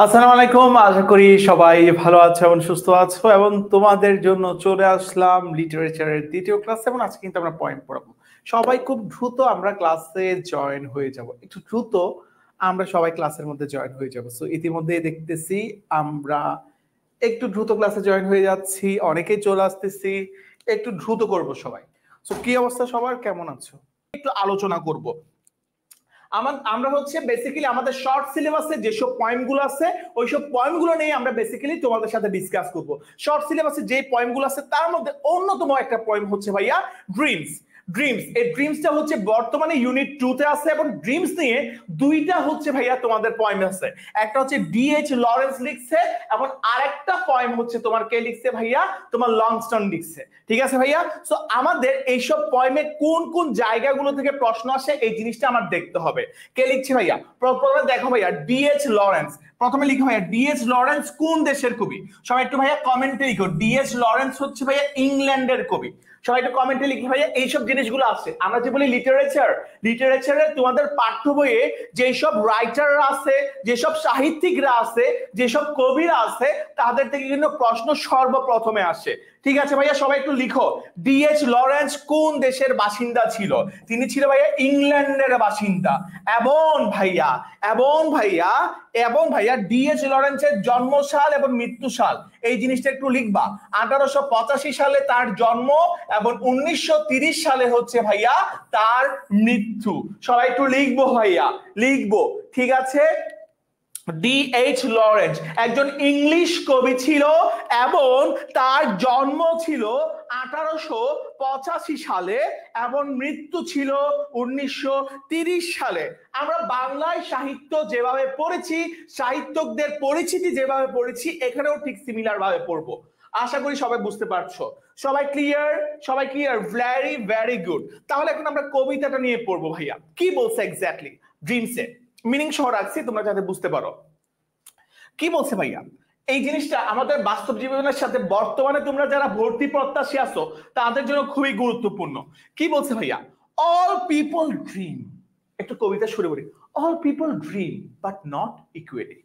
আসসালামু আলাইকুম, আশা করি সবাই ভালো আছো এবং সুস্থ আছো এবং তোমাদের জন্য চলে আসলাম লিটারেচারের দ্বিতীয় ক্লাস। এবং আজকে কিন্তু আমরা পয়েন্ট পড়াবো। সবাই খুব দ্রুত আমরা ক্লাসে জয়েন হয়ে যাব, একটু দ্রুত আমরা সবাই ক্লাসের মধ্যে জয়েন হয়ে যাব। সো ইতিমধ্যে দেখতেছি আমরা একটু দ্রুত ক্লাসে জয়েন হয়ে যাচ্ছি, অনেকেই চলে আসতেছি, একটু দ্রুত করব সবাই। সো কি অবস্থা সবার, কেমন আছো একটু আলোচনা করব। আমরা হচ্ছে বেসিক্যালি আমাদের শর্ট সিলেবাসে যেসব পয়েন্টগুলো আছে ওইসব পয়েন্টগুলো নিয়ে আমরা বেসিক্যালি তোমাদের সাথে ডিসকাস করব। শর্ট সিলেবাসে যে পয়েন্টগুলো আছে তার মধ্যে অন্যতম একটা পয়েন্ট হচ্ছে ভাইয়া ড্রিমস। এই ড্রিমসটা হচ্ছে বর্তমানে ইউনিট 2 তে আছে এবং ড্রিমস নিয়ে দুইটা হচ্ছে ভাইয়া তোমাদের পয়েন্ট আছে। একটা হচ্ছে ডিএইচ লরেন্স লিখছে এবং আরেকটা পয়েন্ট হচ্ছে তোমার কে লিখছে ভাইয়া, তোমার লংস্টন লিখছে। ঠিক আছে ভাইয়া? সো আমাদের এইসব পয়েন্টে কোন কোন জায়গাগুলো থেকে প্রশ্ন আসে এই জিনিসটা আমার দেখতে হবে। কে লিখছে ভাইয়া? প্রথমে দেখো ভাইয়া ডিএইচ লরেন্স। প্রথমে লিখো ভাইয়া ডিএইচ লরেন্স কোন দেশের কবি? সবাই একটু ভাইয়া কমেন্টে লিখো ডিএইচ লরেন্স হচ্ছে ভাইয়া ইংল্যান্ডের কবি। সবাই একটু কমেন্টে লিখে ভাইয়া এইসব জিনিসগুলো আছে। আমরা যে বলি লিটারেচারে তোমাদের পাঠ্য বইয়ে যেসব রাইটাররা আছে, যেসব সাহিত্যিকরা আছে, যেসব কবিরা আছে তাদের থেকে কিন্তু প্রশ্ন সর্বপ্রথমে আসে। ঠিক আছে ভাইয়া, সবাই একটু লিখো ডিএইচ লরেন্স কোন দেশের বাসিন্দা ছিল? তিনি ছিল ভাইয়া ইংল্যান্ডের বাসিন্দা। এবং ভাইয়া ডিএইচ লরেন্সের জন্মসাল এবং মৃত্যুসাল এই জিনিসটা একটু লিখবা। 1885 সালে তার জন্ম এবং 1930 সালে হচ্ছে ভাইয়া তার মৃত্যু। সবাই একটু লিখবো ভাইয়া, লিখবো। ঠিক আছে, ডিএইচ লরেন্স একজন ইংলিশ কবি ছিল এবং তার জন্ম ছিল 1885 সালে এবং মৃত্যু ছিল 1930 সালে। আমরা বাংলায় সাহিত্য যেভাবে পড়েছি, সাহিত্যকদের পরিচিতি যেভাবে পড়েছি, এখানেও ঠিক সিমিলার ভাবে পড়বো। আশা করি সবাই বুঝতে পারছো। সবাই ক্লিয়ার? Very very good. তাহলে এখন আমরা কবিতাটা নিয়ে পড়বো ভাইয়া। কি বলছে এক্স্যাক্টলি ড্রিমসে, মিনিং সহ রাখছি তোমরা যাতে বুঝতে পারো। কি বলছে ভাইয়া? এই জিনিসটা আমাদের বাস্তব জীবনের সাথে বর্তমানে তোমরা যারা ভর্তি প্রত্যাশী আছো তাদের জন্য খুবই গুরুত্বপূর্ণ। কি বলছে ভাইয়া? All people dream. একটু কবিতা শুরু করি। All people dream but not equally.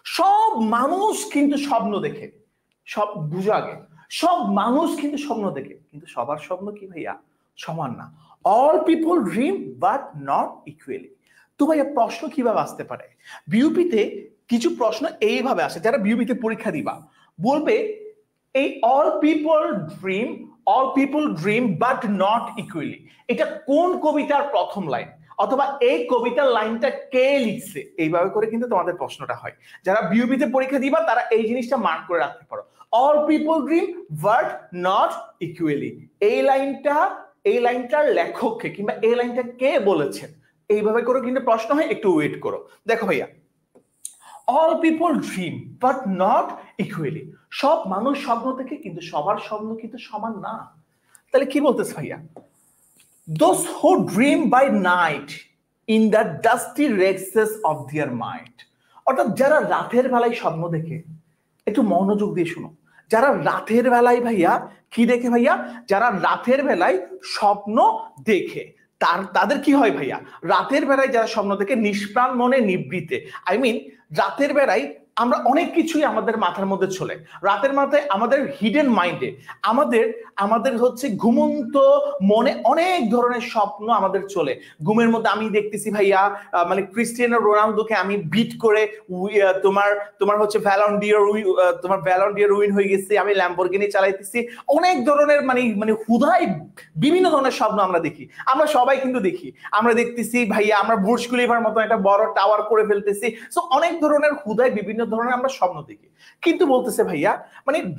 সব মানুষ কিন্তু স্বপ্ন দেখে। সব বুঝো আগে, সব মানুষ কিন্তু স্বপ্ন দেখে, কিন্তু সবার স্বপ্ন কি ভাইয়া সমান না। All people dream but not equally. তো ভাইয়া প্রশ্ন কিভাবে আসতে পারে? বিউপিতে কিছু প্রশ্ন এইভাবে আসে, যারা বিউপিতে পরীক্ষা দিবা বলবে এই all people dream but not equally, এটা কোন কবিতার প্রথম লাইন, অথবা এই কবিতার লাইনটা কে লিখছে? এইভাবে করে কিন্তু তোমাদের প্রশ্নটা হয়। যারা বিউপিতে পরীক্ষা দিবা তারা এই জিনিসটা মার্ক করে রাখতে পারো। All people dream but not equally, এই লাইনটার লেখককে কিংবা এই লাইনটা কে বলেছেন, এইভাবে করে কিন্তু প্রশ্ন হয়। একটু ওয়েট করো। দেখো ভাইয়া, all people dream but not equally, সব মানুষ স্বপ্ন দেখে কিন্তু সবার স্বপ্ন কিন্তু সমান না। তাহলে কি বলতেছে ভাইয়া? Those who dream by night in the dusty recesses of their mind, অর্থাৎ যারা রাতের বেলায় স্বপ্ন দেখে, একটু মনোযোগ দিয়ে শুনো, যারা রাতের বেলায় ভাইয়া কি দেখে ভাইয়া? যারা রাতের বেলায় স্বপ্ন দেখে তাদের কি হয় ভাইয়া? রাতের বেলায় যারা স্বপ্ন দেখে নিষ্প্রাণ মনে নিবৃতে, রাতের বেলায় আমরা অনেক কিছুই আমাদের মাথার মধ্যে চলে। রাতের মাথায় আমাদের হিডেন মাইন্ডে আমাদের হচ্ছে ঘুমন্ত মনে অনেক ধরনের স্বপ্ন আমাদের চলে। ঘুমের মধ্যে আমি দেখতেছি ভাইয়া ক্রিস্টিয়ানো রোনালদোকে আমি বিট করে তোমার হচ্ছে ভ্যালন্ডিয়ার উইন হয়ে গেছে, আমি ল্যাম্বরগিনি চালাইতেছি। অনেক ধরনের হুদাই বিভিন্ন ধরনের স্বপ্ন আমরা দেখি। আমরা সবাই কিন্তু দেখি, আমরা দেখতেছি ভাইয়া আমরা বুর্জ খলিফার মতো একটা বড় টাওয়ার করে ফেলতেছি। সো অনেক ধরনের হুদাই বিভিন্ন ধরনের আমরা স্বপ্ন দেখি। কিন্তু বলতেছে ভাইয়া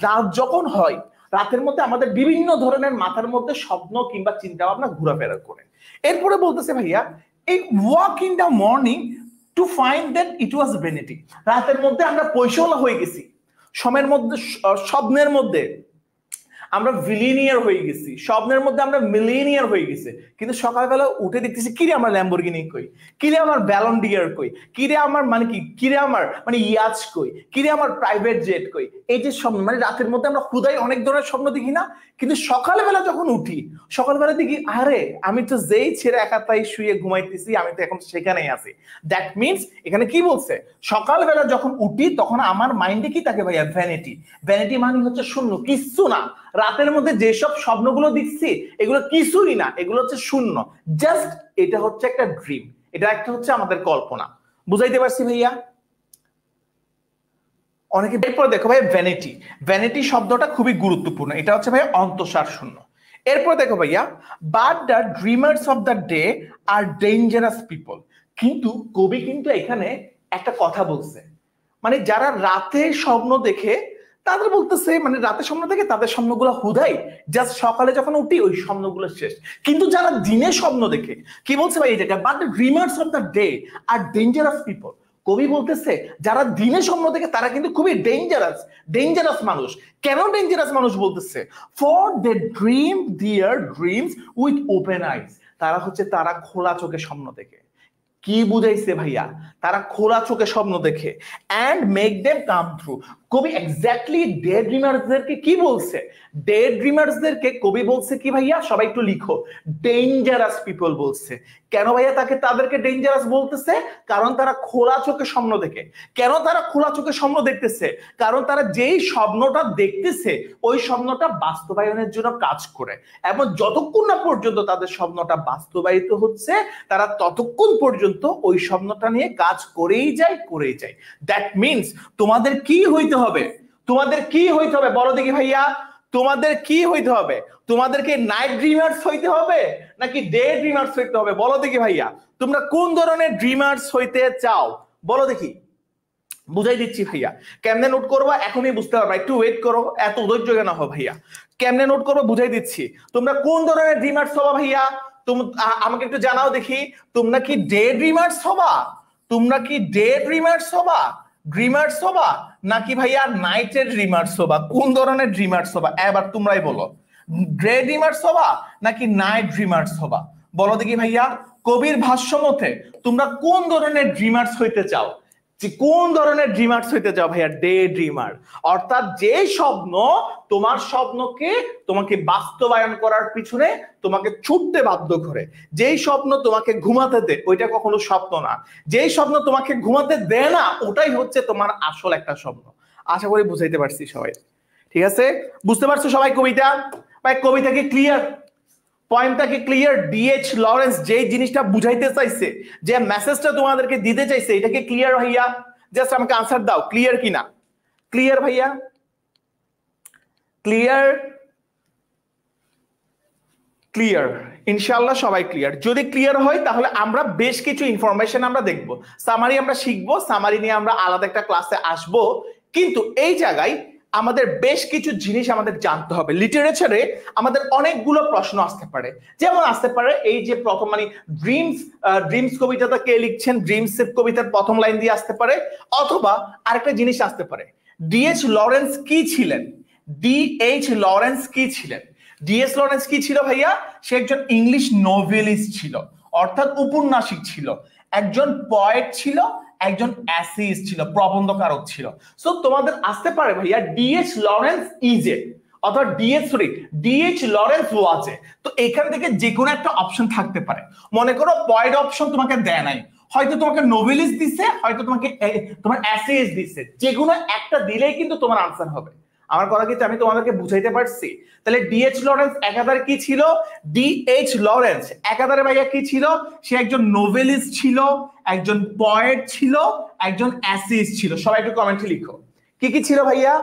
রাত যখন হয়, রাতের মধ্যে আমাদের বিভিন্ন ধরনের মাথার মধ্যে স্বপ্ন কিংবা চিন্তা ভাবনা ঘোরাফেরা করে। এরপরে বলতেছে ভাইয়া এই walk in the morning to find that it was vanity, রাতের মধ্যে আমরা পয়সাওয়ালা হয়ে গেছি, স্বপ্নের মধ্যে আমরা ভিলিনিয়ার হয়ে গেছি, স্বপ্নের মধ্যে আমরা মিলিনিয়ার হয়ে গেছি, কিন্তু সকালবেলা উঠে দেখতেছি কিরে আমার ল্যাম্বরগিনি কই, কিরে আমার ব্যালন ডিয়ার কই, কিরে আমার মানে কি, কিরে আমার মানে ইয়াচ কই, কিরে আমার প্রাইভেট জেট কই। এই যে স্বপ্ন, মানে রাতের মধ্যে আমরা খুদাই অনেক ধরনের স্বপ্ন দেখি না, কিন্তু সকালবেলা যখন উঠি, সকালবেলা দেখি আরে আমি তো যেই ছেড়ে একাতাই শুয়ে ঘুমাইতেছি, আমি তো এখন সেখানেই আছি। দ্যাট মিনস এখানে কি বলছে, সকালবেলা যখন উঠি তখন আমার মাইন্ডে কি থাকে ভাইয়া, ভ্যানিটি। ভ্যানিটি মানে হচ্ছে শূন্য, কিচ্ছু না। রাতের মধ্যে যেসব স্বপ্নগুলো দেখছি এগুলো কিছুই না, এগুলো হচ্ছে শূন্য, জাস্ট এটা হচ্ছে একটা ড্রিম, এটা একটা হচ্ছে আমাদের কল্পনা। বুঝাইতে পারছি ভাইয়া? অনেকে এরপর দেখো ভাই ভ্যানিটি, ভ্যানিটি শব্দটা খুবই গুরুত্বপূর্ণ, এটা হচ্ছে ভাই অন্তঃসার শূন্য। এরপর দেখো ভাইয়া, but the dreamers of the day are dangerous people. কিন্তু কবি কিন্তু এখানে একটা কথা বলছে, মানে যারা রাতে স্বপ্ন দেখে তাদের বলতেছে, মানে রাতে স্বপ্ন দেখে তাদের স্বপ্নগুলো হুদাই, জাস্ট সকালে যখন উঠি ওই স্বপ্নগুলো শেষ। কিন্তু যারা দিনে স্বপ্ন দেখে, কি বলছে ভাই এই জায়গায়, but the dreamers of the day are dangerous people. কবি বলতেছে যারা দিনে স্বপ্ন দেখে তারা কিন্তু খুবই ডেঞ্জারাস, ডেঞ্জারাস মানুষ। কেন ডেঞ্জারাস মানুষ বলতেছে? ফর দে ড্রিম দিয়ার ড্রিমস উইথ ওপেন আইজ। তারা হচ্ছে তারা খোলা চোখে স্বপ্ন দেখে। কি বুঝাইছে ভাইয়া? তারা খোলা চোখে স্বপ্ন দেখে and make them come through. কবি এক্স্যাক্টলি ডে ড্রিমার্সদেরকে কি বলছে? ডে ড্রিমার্সদেরকে কবি বলছে কি ভাইয়া, সবাই একটু লিখো, ডেঞ্জারাস পিপল বলছে। কেন ভাইয়া তাদেরকে ডেঞ্জারাস বলতেছে? কারণ তারা খোলা চোখে স্বপ্ন দেখে। কেন তারা খোলা চোখে স্বপ্ন দেখতেছে? কারণ তারা যেই স্বপ্নটা দেখতেছে ওই স্বপ্নটা বাস্তবায়নের জন্য কাজ করে, এবং যতক্ষণ না পর্যন্ত তাদের স্বপ্নটা বাস্তবায়িত হচ্ছে তারা ততক্ষণ পর্যন্ত ওই স্বপ্নটা নিয়ে কাজ করেই যায়, করেই যায়। দ্যাট মিনস তোমাদের কি হইতে হবে? তোমাদের কি হইতে হবে বলো দেখি ভাইয়া? তোমাদের কি হইতে হবে? তোমাদেরকে নাইট ড্রিমার্স হইতে হবে নাকি ডে ড্রিমার্স হইতে হবে? বলো দেখি ভাইয়া, তোমরা কোন ধরনের ড্রিমার্স হইতে চাও বলো দেখি। বুঝাই দিচ্ছি ভাইয়া, কেমনে নোট করবা এখনই বুঝতে পারবা, একটু ওয়েট করো, এত ধৈর্য কেন হো ভাইয়া। কেমনে নোট করবো বুঝাই দিচ্ছি। তোমরা কোন ধরনের ড্রিমার্স হবা ভাইয়া? আমাকে একটু জানাও দেখি, তোমরা কি ডে ড্রিমার্স হবা? তোমরা কি ডে ড্রিমার্স হবা, ড্রিমার্স হবা, নাকি ভাইয়া নাইটের ড্রিমার্স হবা? কোন ধরনের ড্রিমার্স হবা এবার তোমরাই বলো। ডে ড্রিমার্স হবা নাকি নাইট ড্রিমার্স হবা? বলো দেখি ভাইয়া। কবির ভাষ্য মতে তোমরা কোন ধরনের ড্রিমার্স হইতে চাও? যে কোন ধরনের ড্রিমার্স হইতে চাও ভাইয়া? ডে ড্রিমার, অর্থাৎ যে স্বপ্ন তোমার স্বপ্নকে তোমাকে বাস্তবায়ন করার পিছনে তোমাকে ছুটতে বাধ্য করে, যেই স্বপ্ন তোমাকে ঘুমাতে দেয় ওইটা কখনো স্বপ্ন না, যেই স্বপ্ন তোমাকে ঘুমাতে দেয় না ওটাই হচ্ছে তোমার আসল একটা স্বপ্ন। আশা করি বুঝাইতে পারছি সবাই, ঠিক আছে? বুঝতে পারছো সবাই কবিতা? ভাই কবিতা কি ক্লিয়ার? পয়েন্টটা কি ক্লিয়ার? ডিএইচ লরেন্স যে জিনিসটা বুঝাইতে চাইছে, যে মেসেজটা তোমাদেরকে দিতে চাইছে, এটা কি ক্লিয়ার ভাইয়া? জাস্ট আমাকে আনসার দাও, ক্লিয়ার কিনা? ক্লিয়ার ভাইয়া? ক্লিয়ার? ক্লিয়ার? ইনশাআল্লাহ সবাই ক্লিয়ার। যদি ক্লিয়ার হয় তাহলে আমরা বেশ কিছু ইনফরমেশন আমরা দেখব, সামারি আমরা শিখবো, সামারি নিয়ে আমরা আলাদা একটা ক্লাসে আসব। কিন্তু এই জায়গায় আমাদের বেশ কিছু জিনিস আমাদের জানতে হবে। লিটারেচারে আমাদের অনেকগুলো প্রশ্ন আসতে পারে, যেমন আসতে পারে এই যে প্রথম মানে ড্রিমস কবিতাটা কে লিখছেন, ড্রিমস কবিতার প্রথম লাইন দিয়ে আসতে পারে, অথবা আরেকটা জিনিস আসতে পারে, ডিএইচ লরেন্স কি ছিলেন? ডিএইচ লরেন্স কি ছিলেন? ডিএস লরেন্স কি ছিল ভাইয়া? সে একজন ইংলিশ নোভেলিস্ট ছিল, অর্থাৎ উপন্যাসিক ছিল, একজন পয়েট ছিল, একজন অ্যাসিস্ট ছিল, প্রবন্ধকারক ছিল। সো তোমাদের আসতে পারে ভাইয়া ডিএইচ লরেন্স ইজ এ, অথবা ডিএইচ লরেন্স ওয়াজ এ। তো এখান থেকে যে কোনো একটা অপশন থাকতে পারে। মনে করো পয়েট অপশন তোমাকে দেয় নাই, হয়তো তোমাকে নোভেলিস্ট দিছে, হয়তো তোমাকে তোমার অ্যাসিস্ট দিছে, যে কোনো একটা দিলেই কিন্তু তোমার আনসার হবে। আমার কথা কিন্তু আমি তোমাদেরকে বুঝাইতে পারছি? তাহলে ডিএইচ লরেন্স একাধারে কি ছিল? ডিএইচ লরেন্স একাধারে ভাইয়া কি ছিল? সে একজন নোভেলিস্ট ছিল, একজন পয়েট ছিল, একজন অ্যাসিস্ট ছিল। সবাই একটু কমেন্টে লিখো কি কি ছিল ভাইয়া,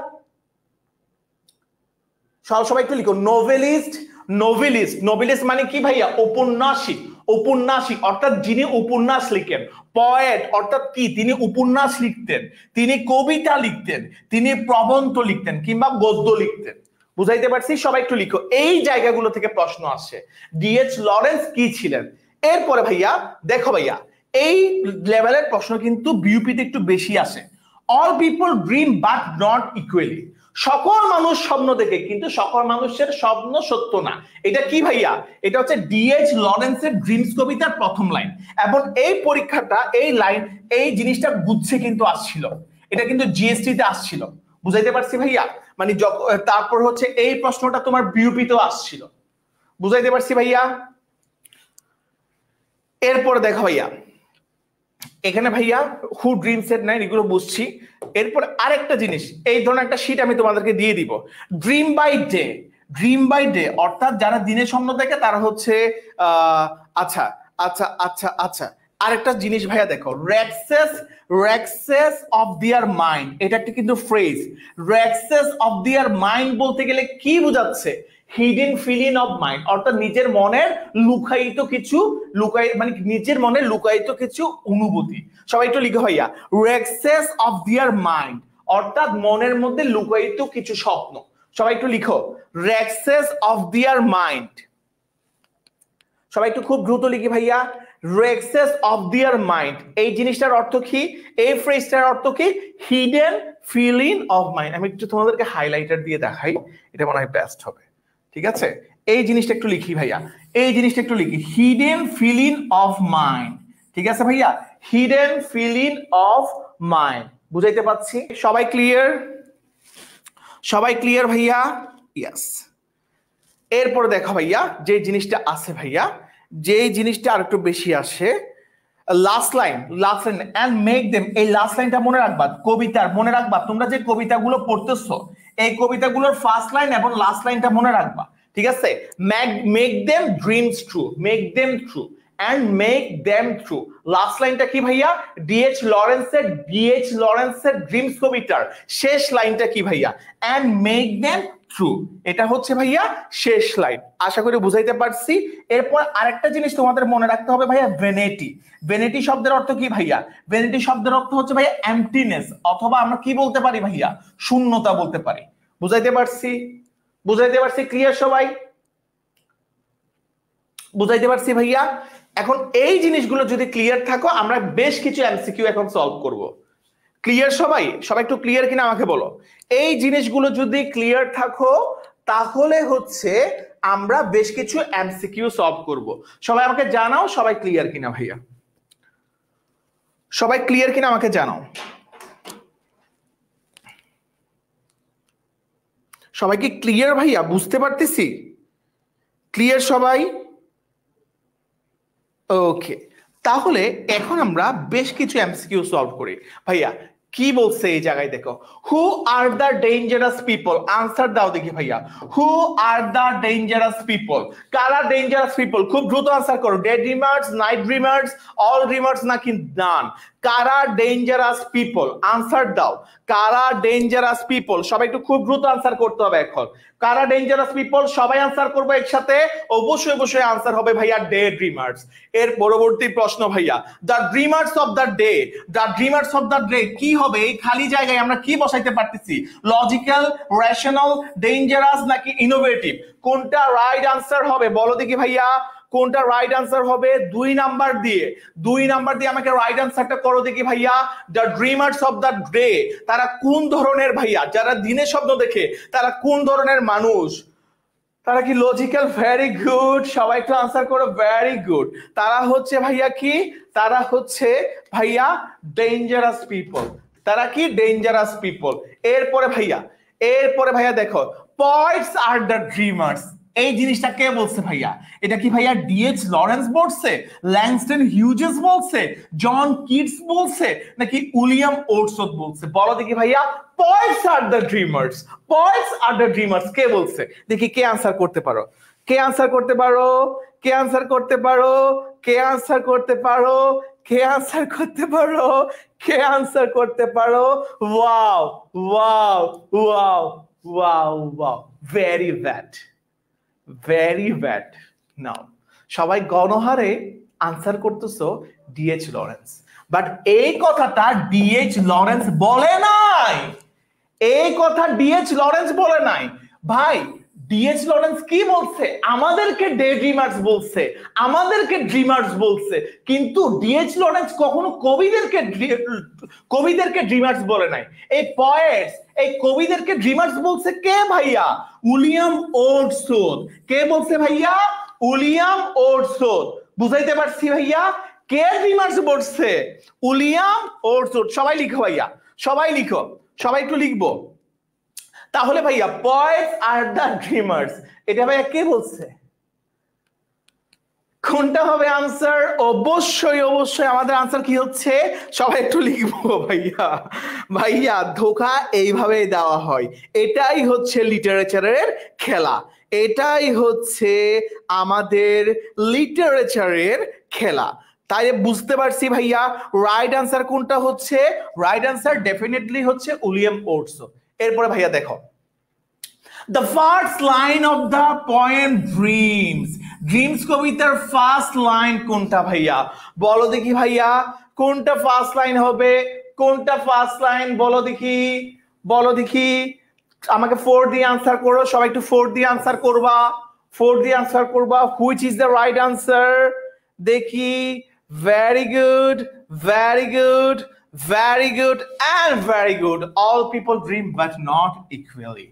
সবাই একটু লিখো। নোভেলিস্ট মানে কি ভাইয়া? ঔপন্যাসিক। ঔপন্যাসিক অর্থাৎ যিনি উপন্যাস লিখেন। পয়েট অর্থাৎ কি? তিনি উপন্যাস লিখতেন, তিনি কবিতা লিখতেন, তিনি প্রবন্ধ লিখতেন কিংবা গদ্য লিখতেন। বুঝাইতে পারছি? সবাই একটু লিখো। এই জায়গাগুলো থেকে প্রশ্ন আসে, ডিএইচ লরেন্স কি ছিলেন। এরপরে ভাইয়া দেখো ভাইয়া, এই লেভেলের প্রশ্ন কিন্তু বিইউপিতে একটু বেশি আসে। All people dream but not equally. সকল মানুষ স্বপ্ন দেখে কিন্তু সকল মানুষের স্বপ্ন সত্য না। এটা কি ভাইয়া? এটা হচ্ছে ডিএইচ লরেন্সের ড্রিমস কবিতার প্রথম লাইন। এবং এই পরীক্ষাটা এই লাইন এই জিনিসটা বুঝছে কিন্তু আসছিল, এটা কিন্তু জিএসটি তে আসছিল, বুঝাইতে পারছি ভাইয়া? মানে তারপর হচ্ছে এই প্রশ্নটা তোমার বিউপিতেও আসছিল, বুঝাইতে পারছি ভাইয়া? এরপর দেখো ভাইয়া এখানে ভাইয়া হু ড্রিমস এর নাই, এগুলো বুঝছি। এরপর আরেকটা জিনিস, এই ধরনের একটা শীট আমি তোমাদেরকে দিয়ে দিব। Dream by day, dream by day অর্থাৎ যারা দিনে স্বপ্ন দেখে তারা হচ্ছে আচ্ছা আচ্ছা আচ্ছা আচ্ছা আরেকটা জিনিস ভাইয়া দেখো, রেক্সেস অফ দিয়ার মাইন্ড, এটা একটা কিন্তু ফ্রেজ। রেক্সেস অফ দিয়ার মাইন্ড বলতে গেলে কি বোঝাচ্ছে? হিডেন ফিলিং অফ মাইন্ড, অর্থাৎ নিজের মনের লুকায়িত কিছু মানে নিজের মনে লুকায়িত কিছু অনুভূতি। সবাই একটু লিখো ভাইয়া, রেক্সেস অফ দিয়ার মাইন্ড অর্থাৎ মনের মধ্যে লুকায়িত কিছু স্বপ্ন। সবাই একটু লিখো, রেক্সেস অফ দিয়ার মাইন্ড। সবাই একটু খুব দ্রুত লিখি ভাইয়া, রেক্সেস অফ দিয়ার মাইন্ড। এই জিনিসটার অর্থ কি? এই ফ্রেজটার অর্থ কি? Hidden feeling of mind. আমি একটু তোমাদেরকে হাইলাইটার দিয়ে দেখাই, এটা মনে হয় বেস্ট হবে। ঠিক আছে, এই জিনিসটা একটু লিখি ভাইয়া, এই জিনিসটা একটু লিখি, হিডেন ফিলিং অফ মাইন্ড। ঠিক আছে ভাইয়া, হিডেন ফিলিং অফ মাইন্ড। বুঝাইতে পারছি? সবাই ক্লিয়ার? সবাই ক্লিয়ার ভাইয়া? ইয়েস। এরপরে দেখো ভাইয়া যে জিনিসটা আছে ভাইয়া, যে জিনিসটা আর একটু বেশি আসে, last line and make them. এই লাস্ট লাইনটা মনে রাখবা, কবিতার মনে রাখবা, তোমরা যে কবিতাগুলো পড়তেছো এই কবিতাগুলোর ফার্স্ট লাইন এবং লাস্ট লাইনটা মনে রাখবা। ঠিক আছে, make them dreams true, make them true and make them true। Last লাইনটা কি ভাইয়া? ডিএইচ লরেন্সের ড্রিমস কবিতার শেষ লাইনটা কি ভাইয়া? and make them true। এটা হচ্ছে ভাইয়া শেষ লাইন। আশা করি বুঝাইতে পারছি। এরপর আরেকটা জিনিস তোমাদের মনে রাখতে হবে ভাইয়া, ভ্যানিটি। ভ্যানিটি শব্দের অর্থ কি ভাইয়া? ভ্যানিটি শব্দের অর্থ হচ্ছে ভাইয়া এমপ্টিনেস, অথবা আমরা কি বলতে পারি ভাইয়া? শূন্যতা বলতে পারি। বুঝাইতে পারছি? বুঝাইতে পারছি? ক্লিয়ার সবাই? বুঝাইতে পারছি ভাইয়া? এখন এই জিনিসগুলো যদি ক্লিয়ার থাকো, আমরা বেশ কিছু এমসিকিউ এখন সলভ করব। ক্লিয়ার সবাই? সবাই একটু ক্লিয়ার কিনা আমাকে বলো। এই জিনিসগুলো যদি ক্লিয়ার থাকো তাহলে হচ্ছে আমরা বেশ কিছু এমসিকিউ সলভ করব। সবাই আমাকে জানাও সবাই ক্লিয়ার কিনা ভাইয়া, সবাই ক্লিয়ার কিনা আমাকে জানাও। সবাই কি ক্লিয়ার ভাইয়া? বুঝতে পারতেছি? ক্লিয়ার সবাই? ওকে, তাহলে এখন আমরা বেশ কিছু এমসিকিউ সলভ করি। ভাইয়া কি বলছে এই জায়গায় দেখো, who are the dangerous people. Answer দাও দেখি ভাইয়া, who are the dangerous people? কারা ডেঞ্জারাস পিপল? খুব দ্রুত আনসার করো। Day dreamers, night dreamers, all dreamers নাকি নান? কারা ডেঞ্জারাস পিপল? আনসার দাও। কারা ডেঞ্জারাস পিপল? সবাই একটু খুব দ্রুত আনসার করতে হবে এখন। কারা ডেঞ্জারাস পিপল? সবাই আনসার করবো একসাথে। অবশ্যই অবশ্যই আনসার হবে ভাইয়া ডে ড্রিমার্স। এর পরবর্তী প্রশ্ন ভাইয়া, the dreamers of the day. The dreamers of the day কি হবে? এই খালি জায়গায় আমরা কি বসাইতে পারতেছি? লজিক্যাল, রেশনাল, ডেঞ্জারাস নাকি ইনোভেটিভ? কোনটা রাইট আনসার হবে বলো দেখি ভাইয়া, কোনটা রাইট আনসার হবে? 2 নাম্বার দিয়ে, 2 নাম্বার দিয়ে আমাকে রাইট আনসারটা করো দেখি ভাইয়া। The dreamers of the day তারা কোন ধরনের ভাইয়া? যারা দিনে স্বপ্ন দেখে তারা কোন ধরনের মানুষ? তারা কি লজিক্যাল? ভেরি গুড, সবাই একটু আনসার করো, ভেরি গুড। তারা হচ্ছে ভাইয়া কি? তারা হচ্ছে ভাইয়া ডেঞ্জারাস পিপল। তারা কি? Dangerous people. এরপরে ভাইয়া দেখো, পয়েটস আর দ্য ড্রিমার্স। এই জিনিসটা কে বলছে ভাইয়া? এটা কি ভাইয়া ডিএইচ লরেন্স বলছে, ল্যাংস্টন হিউজেস বলছে, জন কিটস বলছে, নাকি উইলিয়াম ওটসওয়ার্থ বলছে? বলো দেখি ভাইয়া, poets are the dreamers, poets are the dreamers কে বলছে? দেখি কে আনসার করতে পারো, কে আনসার করতে পারো, কে আনসার করতে পারো, কে আনসার করতে পারো, কে আনসার করতে পারো, কে আনসার করতে পারো? Wow wow wow wow wow, very bad, very bad. Now সবাই গণহারে আনসার করতেছো ডিএইচ লরেন্স, বাট এই কথাটা ডিএইচ লরেন্স বলে নাই। এই কথা ডিএইচ লরেন্স বলে নাই ভাই। ডিএইচ লরেন্স কি বলছে? আমাদেরকে ডে ড্রিমার্স বলছে, আমাদেরকে ড্রিমার্স বলছে, কিন্তু ডিএইচ লরেন্স কখনো কবিদেরকে ড্রিমার্স বলে নাই। এই পয়েটস, এই কবিদেরকে ড্রিমার্স বলছে কে ভাইয়া? উইলিয়াম ওর্ডসওয়ার্থ। কে বলছে ভাইয়া? উইলিয়াম ওর্ডসওয়ার্থ। বুঝাইতে পারছি ভাইয়া? কে ড্রিমার্স বলছে? উইলিয়াম ওর্ডসওয়ার্থ। সবাই লিখো ভাইয়া, সবাই লিখো, সবাই একটু লিখবো। তাহলে ভাইয়া পয়েটস আর দ্য ড্রিমার্স, এটা ভাইয়া কে বলছে? কোনটা হবে আনসার? অবশ্যই অবশ্যই আমাদের আনসার কি হচ্ছে? সবাই একটু লিখবো ভাইয়া। ভাইয়া ধোঁকা এইভাবে দেওয়া হয়, এটাই হচ্ছে লিটারেচারের খেলা, এটাই হচ্ছে আমাদের লিটারেচারের খেলা। তাই বুঝতে পারছি ভাইয়া রাইট আনসার কোনটা হচ্ছে? রাইট আনসার ডেফিনেটলি হচ্ছে উইলিয়াম ওর্ডসওয়ার্থ। এরপরে ভাইয়া দেখো, the first line of the poem dreams, dreams কবিতার ফার্স্ট লাইন কোনটা ভাইয়া? বলো দেখি ভাইয়া, কোনটা ফার্স্ট লাইন হবে? কোনটা ফার্স্ট লাইন বলো দেখি, বলো দেখি। আমাকে 4 দিয়ে আনসার করো, সবাই একটু 4 দিয়ে আনসার করবা, 4 দিয়ে আনসার করবা। Which is the right answer দেখি। Very good, very good, very good and very good. All people dream but not equally.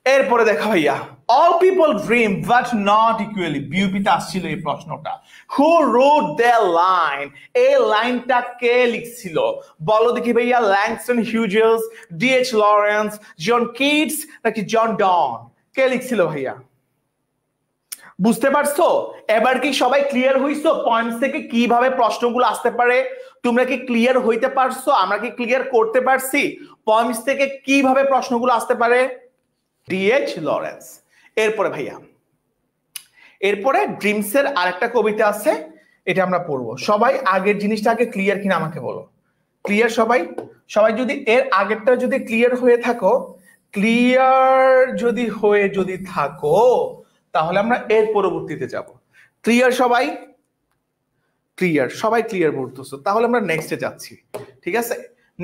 এরপরে দেখা ভাইয়া, all people dream but not equally, বিউপিতে আসছিল এই প্রশ্নটা। হু রোট দ্য লাইন, এই লাইনটা কে লিখছিল? বলো দেখি ভাইয়া। Langston Hughes, D H Lawrence, John Keats নাকি জন ডন? কে লিখছিল ভাইয়া? বুঝতে পারছো? এবার কি সবাই ক্লিয়ার হইছো পয়েন্টস থেকে কিভাবে প্রশ্নগুলো আসতে পারে? তোমরা কি ক্লিয়ার হইতে পারছো? আমরা কি ক্লিয়ার করতে পারছি পয়েন্টস থেকে কিভাবে প্রশ্নগুলো আসতে পারে? DH Lawrence. এরপরে ভাইয়া, এরপরে ড্রিমসের আরেকটা কবিতা আছে, এটা আমরা পড়বো। সবাই আগের জিনিসটা আগে ক্লিয়ার কিনা আমাকে বলো। ক্লিয়ার সবাই? সবাই যদি এর আগেরটা যদি ক্লিয়ার হয়ে থাকো, ক্লিয়ার যদি থাকো, তাহলে আমরা এর পরবর্তীতে যাব। ক্লিয়ার সবাই? ক্লিয়ার, সবাই ক্লিয়ার বলতেছো, তাহলে আমরা নেক্সটে যাচ্ছি। ঠিক আছে,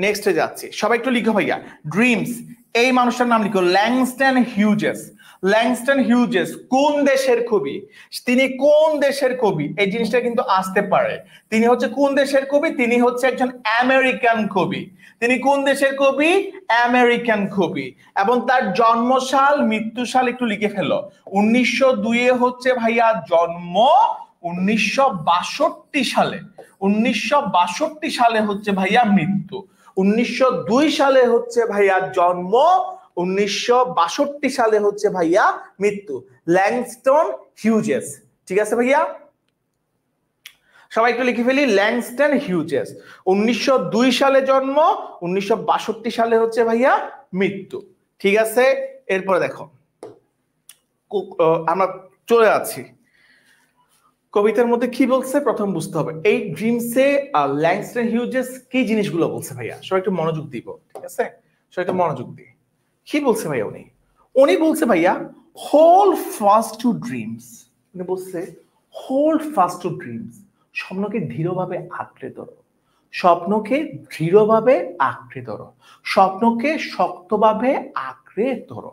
নেক্সটে যাচ্ছি। সবাই একটু লিখো ভাইয়া ড্রিমস। এই মানুষটার নাম লিখো, ল্যাংস্টন হিউজেস। ল্যাংস্টন হিউজেস কোন দেশের কবি? তিনি কোন দেশের কবি? এই জিনিসটা কিন্তু আসতে পারে। তিনি হচ্ছে কোন দেশের কবি? তিনি হচ্ছে একজন আমেরিকান কবি। তিনি কোন দেশের কবি? আমেরিকান কবি। এবং তার জন্মসাল মৃত্যুসাল একটু লিখে ফেলো। 1902 হচ্ছে ভাইয়া জন্ম, 1962 সালে, 1962 সালে হচ্ছে ভাইয়া মৃত্যু। 1902 সালে হচ্ছে ভাইয়া জন্ম, 1962 সালে হচ্ছে ভাইয়া মৃত্যু। Langston Hughes. ঠিক আছে ভাইয়া, সবাই একটু লিখে ফেলি। ল্যাংস্টন হিউজেস 1902 সালে জন্ম, 1962 সালে হচ্ছে ভাইয়া মৃত্যু। ঠিক আছে, এরপরে দেখো আমরা চলে যাচ্ছি। কবিতার মধ্যে কি বলছে প্রথম বুঝতে হবে। এই ড্রিমসে ল্যাংস্টন হিউজেস কি জিনিসগুলো বলছে ভাইয়া? সবাই একটু মনোযোগ দিব। ঠিক আছে, সবাই একটু মনোযোগ দিই। কি বলছে ভাইয়া? উনি বলছে ভাইয়া হোল্ড ফাস্ট টু ড্রিমস। উনি বলছে হোল্ড ফাস্ট টু ড্রিমস, স্বপ্নকে দৃঢ়ভাবে আঁকড়ে ধরো, স্বপ্নকে দৃঢ়ভাবে আঁকড়ে ধরো, স্বপ্নকে শক্তভাবে আঁকড়ে ধরো।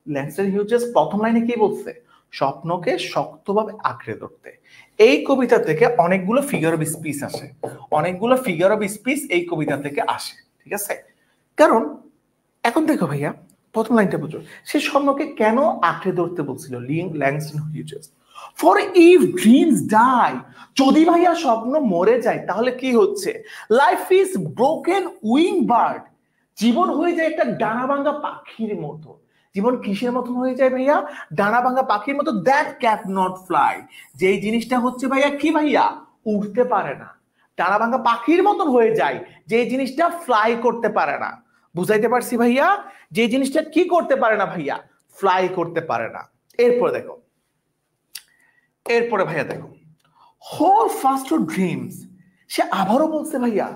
ল্যাংস্টন হিউজেস প্রথম লাইনে কি বলছে? স্বপ্নকে শক্তভাবে আঁকড়ে ধরতে। এই কবিতা থেকে অনেকগুলো ফিগার অফ স্পিচ আসে, অনেকগুলো ফিগার অফ স্পিচ এই কবিতা থেকে আসে। ঠিক আছে, কারণ এখন দেখো ভাইয়া প্রথম লাইনটা বুঝো, সে স্বপ্নকে কেন আঁকড়ে ধরতে বলছিল Langston Hughes? For if dreams die, যদি ভাইয়া স্বপ্ন মরে যায় তাহলে কি হচ্ছে? Life is broken wing bird, জীবন হয়ে যায় একটা ডানা ভাঙা পাখির মতো। জীবন কিসের মতন হয়ে যায় ভাইয়া? ডানা ভাঙা পাখির মতো। দ্যাট ক্যান নট ফ্লাই, যেই জিনিসটা হচ্ছে ভাইয়া কি ভাইয়া? উড়তে পারে না। ডানা ভাঙা পাখির মতন হয়ে যায় যেই জিনিসটা ফ্লাই করতে পারে না। বুঝাইতে পারছি ভাইয়া? যে জিনিসটা কি করতে পারে না ভাইয়া? ফ্লাই করতে পারে না। এরপরে দেখো, এরপরে ভাইয়া দেখো, হোল্ড ফাস্ট টু ড্রিমস, সে আবারও বলছে ভাইয়া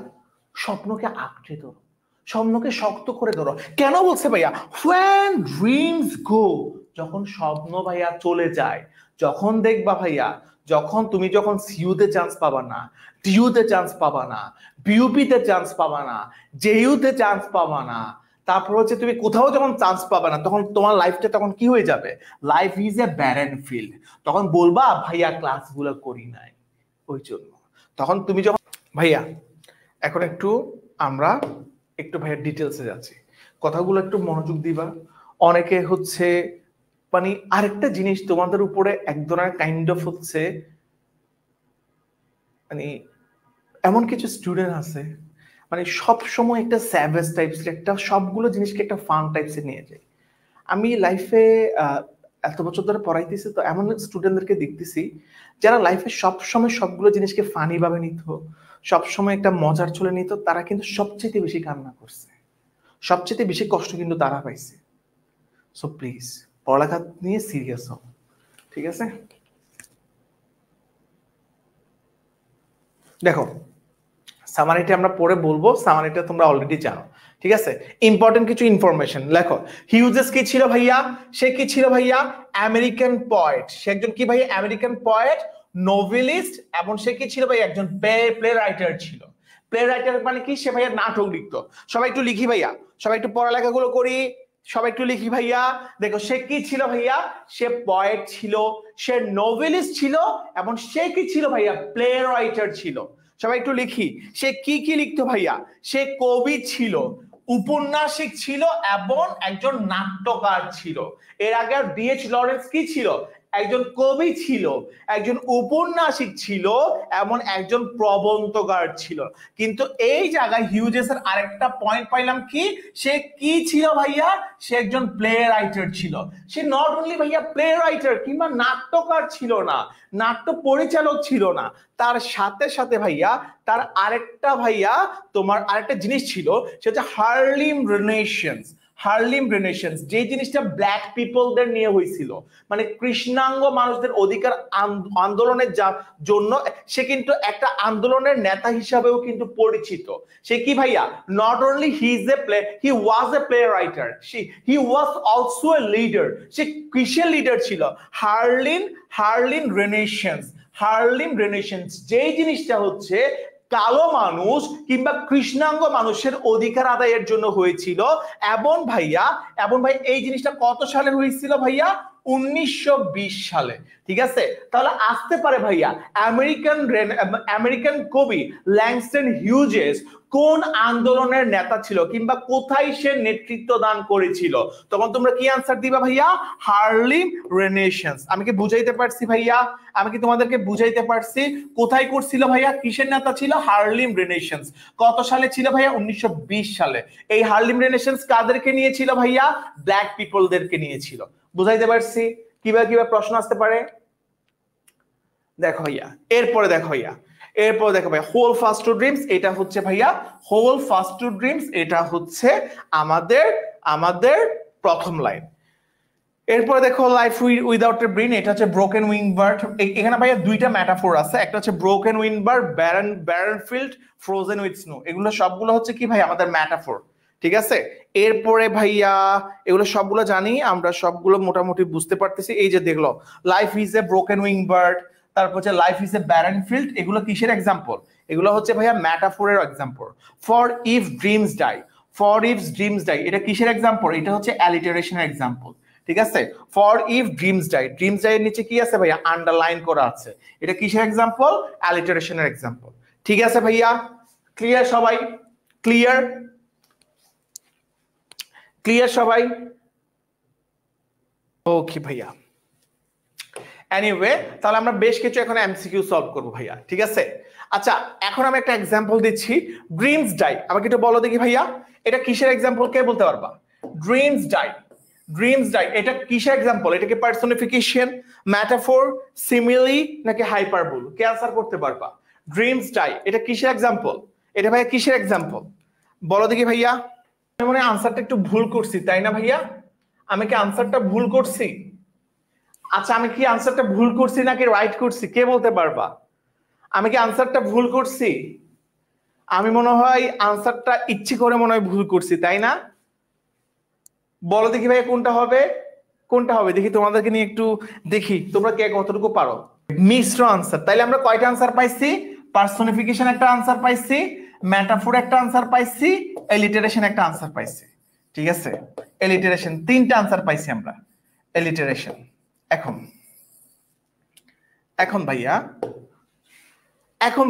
স্বপ্নকে আঁকড়ে ধরো, স্বপ্নকে শক্ত করে ধরো। কেন বলছে ভাইয়া? when dreams go, যখন স্বপ্ন ভাইয়া চলে যায়, যখন দেখবা ভাইয়া, তুমি যখন সিইউতে চান্স পাবা না, টিইউতে চান্স পাবা না, বিইউপিতে চান্স পাবা না, জেইউতে চান্স পাবা না, তারপর হচ্ছে তুমি কোথাও যখন চান্স পাবে না, তখন তোমার লাইফটা তখন কি হয়ে যাবে? Life is A barren field. তখন বলবা ভাইয়া ক্লাসগুলো করি নাই ওই জন্য। তখন তুমি যখন ভাইয়া এখন আমরা একটু ভাইয়া ডিটেলসে যাচ্ছি, কথাগুলো একটু মনোযোগ দিবা। অনেকে হচ্ছে মানে আরেকটা জিনিস তোমাদের উপরে এক ধরনের কাইন্ড অফ হচ্ছে মানে এমন কিছু স্টুডেন্ট আছে মানে সব সময় একটা স্যাভেজ টাইপসের, একটা সবগুলো জিনিসকে একটা ফান টাইপসে নিয়ে যায়। আমি লাইফে এত বছর ধরে পড়াইতেছি, তো এমন স্টুডেন্টদেরকে দেখতেছি যারা লাইফে সবসময় সবগুলো জিনিসকে ফানি ভাবে নিত, সবসময় একটা মজার চলে নিত, তারা কিন্তু সবচেয়ে বেশি কান্না করছে, সবচেয়ে বেশি কষ্ট কিন্তু তারা পাইছে। সো প্লিজ পড়ালেখা নিয়ে সিরিয়াস হও, ঠিক আছে? দেখো সামারিটা আমরা পরে বলবো, সামারিটা তোমরা অলরেডি জানো, ঠিক আছে? ইম্পর্টেন্ট কিছু ইনফরমেশন লেখো। হিউজেস কি ছিল ভাইয়া? সে কি ছিল ভাইয়া? American poet. সে একজন কি ভাইয়া? আমেরিকান পয়েট, নোভেলিস্ট, এবং সে কি ছিল ভাই? একজন প্লে রাইটার ছিল। প্লে রাইটার মানে কি? সে ভাইয়া নাটক লিখতো। সবাই একটু লিখি ভাইয়া, সবাই একটু পড়ালেখাগুলো করি, সবাই একটু লিখি ভাইয়া। দেখো সে কি ছিল ভাইয়া? সে পয়েট ছিল, সে নোভেলিস্ট ছিল, এবং সে কি ছিল ভাইয়া? প্লে রাইটার ছিল। সবাই একটু লিখি, সে কি কি লিখতো ভাইয়া? সে কবি ছিল, উপন্যাসিক ছিল, এবং একজন নাট্যকার ছিল। এর আগে ডিএইচ লরেন্স কি ছিল? একজন কবি ছিল, একজন উপন্যাসিক ছিল, এমন একজন প্রবন্ধকার ছিল। কিন্তু এই জায়গায় হিউজেসের আরেকটা পয়েন্ট পাইলাম কি? সে কি ছিল ভাইয়া? সে একজন প্লে রাইটার ছিল। সে নট অনলি ভাইয়া প্লে রাইটার কিংবা নাট্যকার ছিল না, নাট্য পরিচালক ছিল না, তার সাথে সাথে ভাইয়া তার আরেকটা ভাইয়া তোমার আরেকটা জিনিস ছিল, সেটা হার্লিম রেনেসান্স। হার্লিম রেনেসান্স যে জিনিসটা ব্ল্যাক পিপলদের নিয়ে হয়েছিল, মানে কৃষ্ণাঙ্গ মানুষদের অধিকার আন্দোলনের জন্য সে কিন্তু একটা আন্দোলনের নেতা হিসাবেও কিন্তু পরিচিত। সে কি ভাইয়া? Not only he was a play writer, he was also a leader. সে কিসের লিডার ছিল? হার্লিম রেনেসান্স। হার্লিম রেনেসান্স যেই জিনিসটা হচ্ছে কালো মানুষ কিংবা কৃষ্ণাঙ্গ মানুষের অধিকার আদায়ের জন্য হয়েছিল। এবং ভাই এই জিনিসটা কত সালে হয়েছিল ভাইয়া? 1920 সালে, ঠিক আছে? তাহলে আসতে পারে ভাইয়া আমেরিকান কবি ল্যাংস্টন হিউজেস কোন আন্দোলনের নেতা ছিল কিংবা কোথায় সে নেতৃত্ব দান করেছিল? তখন তোমরা কি আনসার দিবা ভাইয়া? হার্লিম রেনেসান্স। আমি কি বুঝাইতে পারছি ভাইয়া? আমি কি তোমাদেরকে বুঝাইতে পারছি? কোথায় করছিল ভাইয়া? কিসের নেতা ছিল? হার্লিম রেনেসান্স। কত সালে ছিল ভাইয়া? 1920 সালে। এই হার্লিম রেনেসান্স কাদেরকে নিয়েছিল ভাইয়া? ব্ল্যাক পিপলদেরকে নিয়েছিল। বুঝাইতে পারছি? কিভাবে প্রশ্ন আসতে পারে দেখো ভাইয়া। এরপরে দেখো ভাইয়া হোল ফাস্ট টু ড্রিমস। এটা হচ্ছে ভাইয়া হোল ফাস্ট টু ড্রিমস, এটা হচ্ছে আমাদের প্রথম লাইন। এরপরে দেখো লাইফ উইদাউট এ ব্রেন, এটা হচ্ছে ব্রোকেন উইং বার্ড। এখানে ভাইয়া দুইটা মেটাফোর আছে, একটা হচ্ছে broken wing bird, Baron field, frozen with snow. এগুলো সবগুলো হচ্ছে কি ভাই? আমাদের মেটাফোর, ঠিক আছে? এরপরে ভাইয়া এগুলো সবগুলো জানি আমরা, সবগুলো মোটামুটি বুঝতে পারতেছি। এই যে দেখলো life is a broken wing bird, তারপর হচ্ছে life is A Baron field, এগুলো কিসের এক্সাম্পল? এগুলো হচ্ছে ভাইয়া মেটাফোরের example. For if dreams die, এটা কিসের এক্সাম্পল? এটা হচ্ছে অ্যালিটারেশনের এক্সাম্পল, ঠিক আছে? ফর ইফ ড্রিমস ডাই এর নিচে কি আছে ভাইয়া? আন্ডারলাইন করা আছে। এটা কিসের এক্সাম্পল? অ্যালিটারেশনের এক্সাম্পল, ঠিক আছে ভাইয়া? ক্লিয়ার সবাই? ক্লিয়ার সবাই? ওকে ভাইয়া। এনিওয়ে তাহলে আমরা বেশ কিছু এখন এমসিকিউ সলভ করব ভাইয়া, ঠিক আছে? আচ্ছা এখন আমি একটা এক্সাম্পল দিচ্ছি। ড্রিমস ডাই, আমাকে একটু বলো দেখি ভাইয়া এটা কিসের এক্সাম্পল? কে বলতে পারবা? ড্রিমস ডাই এটা কিসের এক্সাম্পল? এটা কি পার্সোনিফিকেশন, মেটাফোর, সিমিলি নাকি হাইপারবোল? কে আনসার করতে পারবা? ড্রিমস ডাই এটা কিসের এক্সাম্পল? এটা ভাইয়া কিসের এক্সাম্পল? বলো দেখি ভাইয়া। আমি মনে হয় আনসারটা একটু ভুল করছি, তাই না ভাইয়া? আমি কি আনসারটা ভুল করছি? আচ্ছা আমি কি আনসারটা ভুল করছি নাকি রাইট করছি? কে বলতে পারবা? আমি কি আনসারটা ভুল করছি? আমি মনে হয় আনসারটা ইচ্ছে করে মনে হয় ভুল করছি, তাই না? বলো দেখি ভাইয়া কোনটা হবে? দেখি তোমাদেরকে নিয়ে একটু দেখি তোমরা কে কতটুকু পারো। মিশ্র আনসার। তাইলে আমরা কয়টা আনসার পাইছি? পার্সোনিফিকেশন একটা আনসার পাইছি, মেটাফোর একটা আনসার পাইছি, এলিটারেশন একটা আনসার পাইছি, ঠিক আছে, এলিটারেশন, তিনটা আনসার পাইছি আমরা, এলিটারেশন। এখন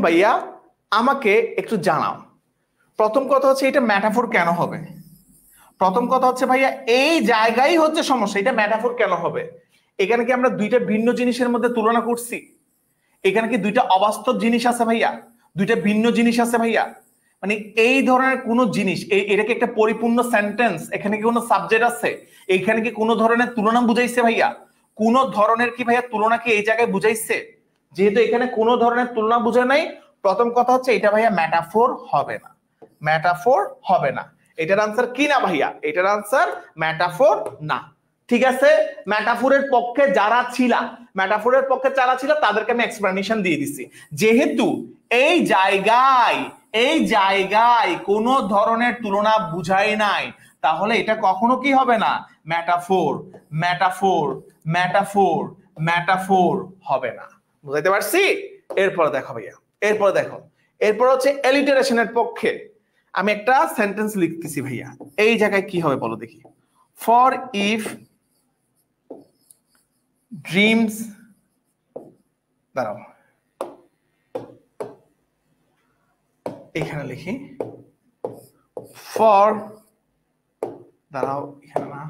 ভাইয়া আমাকে একটু জানাও, প্রথম কথা হচ্ছে এটা ম্যাটাফোর কেন হবে? প্রথম কথা হচ্ছে ভাইয়া এই জায়গায় হচ্ছে সমস্যা, এটা ম্যাটাফোর কেন হবে? এখানে কি আমরা দুইটা ভিন্ন জিনিসের মধ্যে তুলনা করছি? এখানে কি দুইটা অবাস্তব জিনিস আছে ভাইয়া? দুইটা ভিন্ন জিনিস আছে ভাইয়া? মানে এই ধরনের কোন জিনিস, এটা কি একটা পরিপূর্ণ সেন্টেন্স? এখানে কি কোনো সাবজেক্ট আছে? এখানে কি কোনো ধরনের তুলনা বুঝাইছে ভাইয়া? কোন ধরনের কি ভাইয়া তুলনা কি এই জায়গায় বুঝাইছে? যেহেতু এখানে কোনো ধরনের তুলনা বুঝে নাই, প্রথম কথা হচ্ছে এটা ভাইয়া ম্যাটাফোর হবে না, ম্যাটাফোর হবে না। এটার আনসার কি না ভাইয়া? এটার আনসার ম্যাটাফোর না। ঠিক আছে, ম্যাটাফোরের পক্ষে যারা ছিল তাদেরকে আমি এক্সপ্লেনেশন দিয়ে দিছি। যেহেতু এই জায়গায় কোন ধরনের তুলনা বুঝাই নাই, তাহলে এটা কখনো কি হবে না? ম্যাটাফোর হবে না। বুঝাইতে পারছি? এরপর দেখো ভাইয়া, এরপর হচ্ছে এলিটারেশনের পক্ষে আমি একটা সেন্টেন্স লিখতেছি ভাইয়া। এই জায়গায় কি হবে বলো দেখি। ফর ইফ ড্রিমস, দাঁড়াও এখানে লিখি, ফর, দাঁড়াও এখানে না,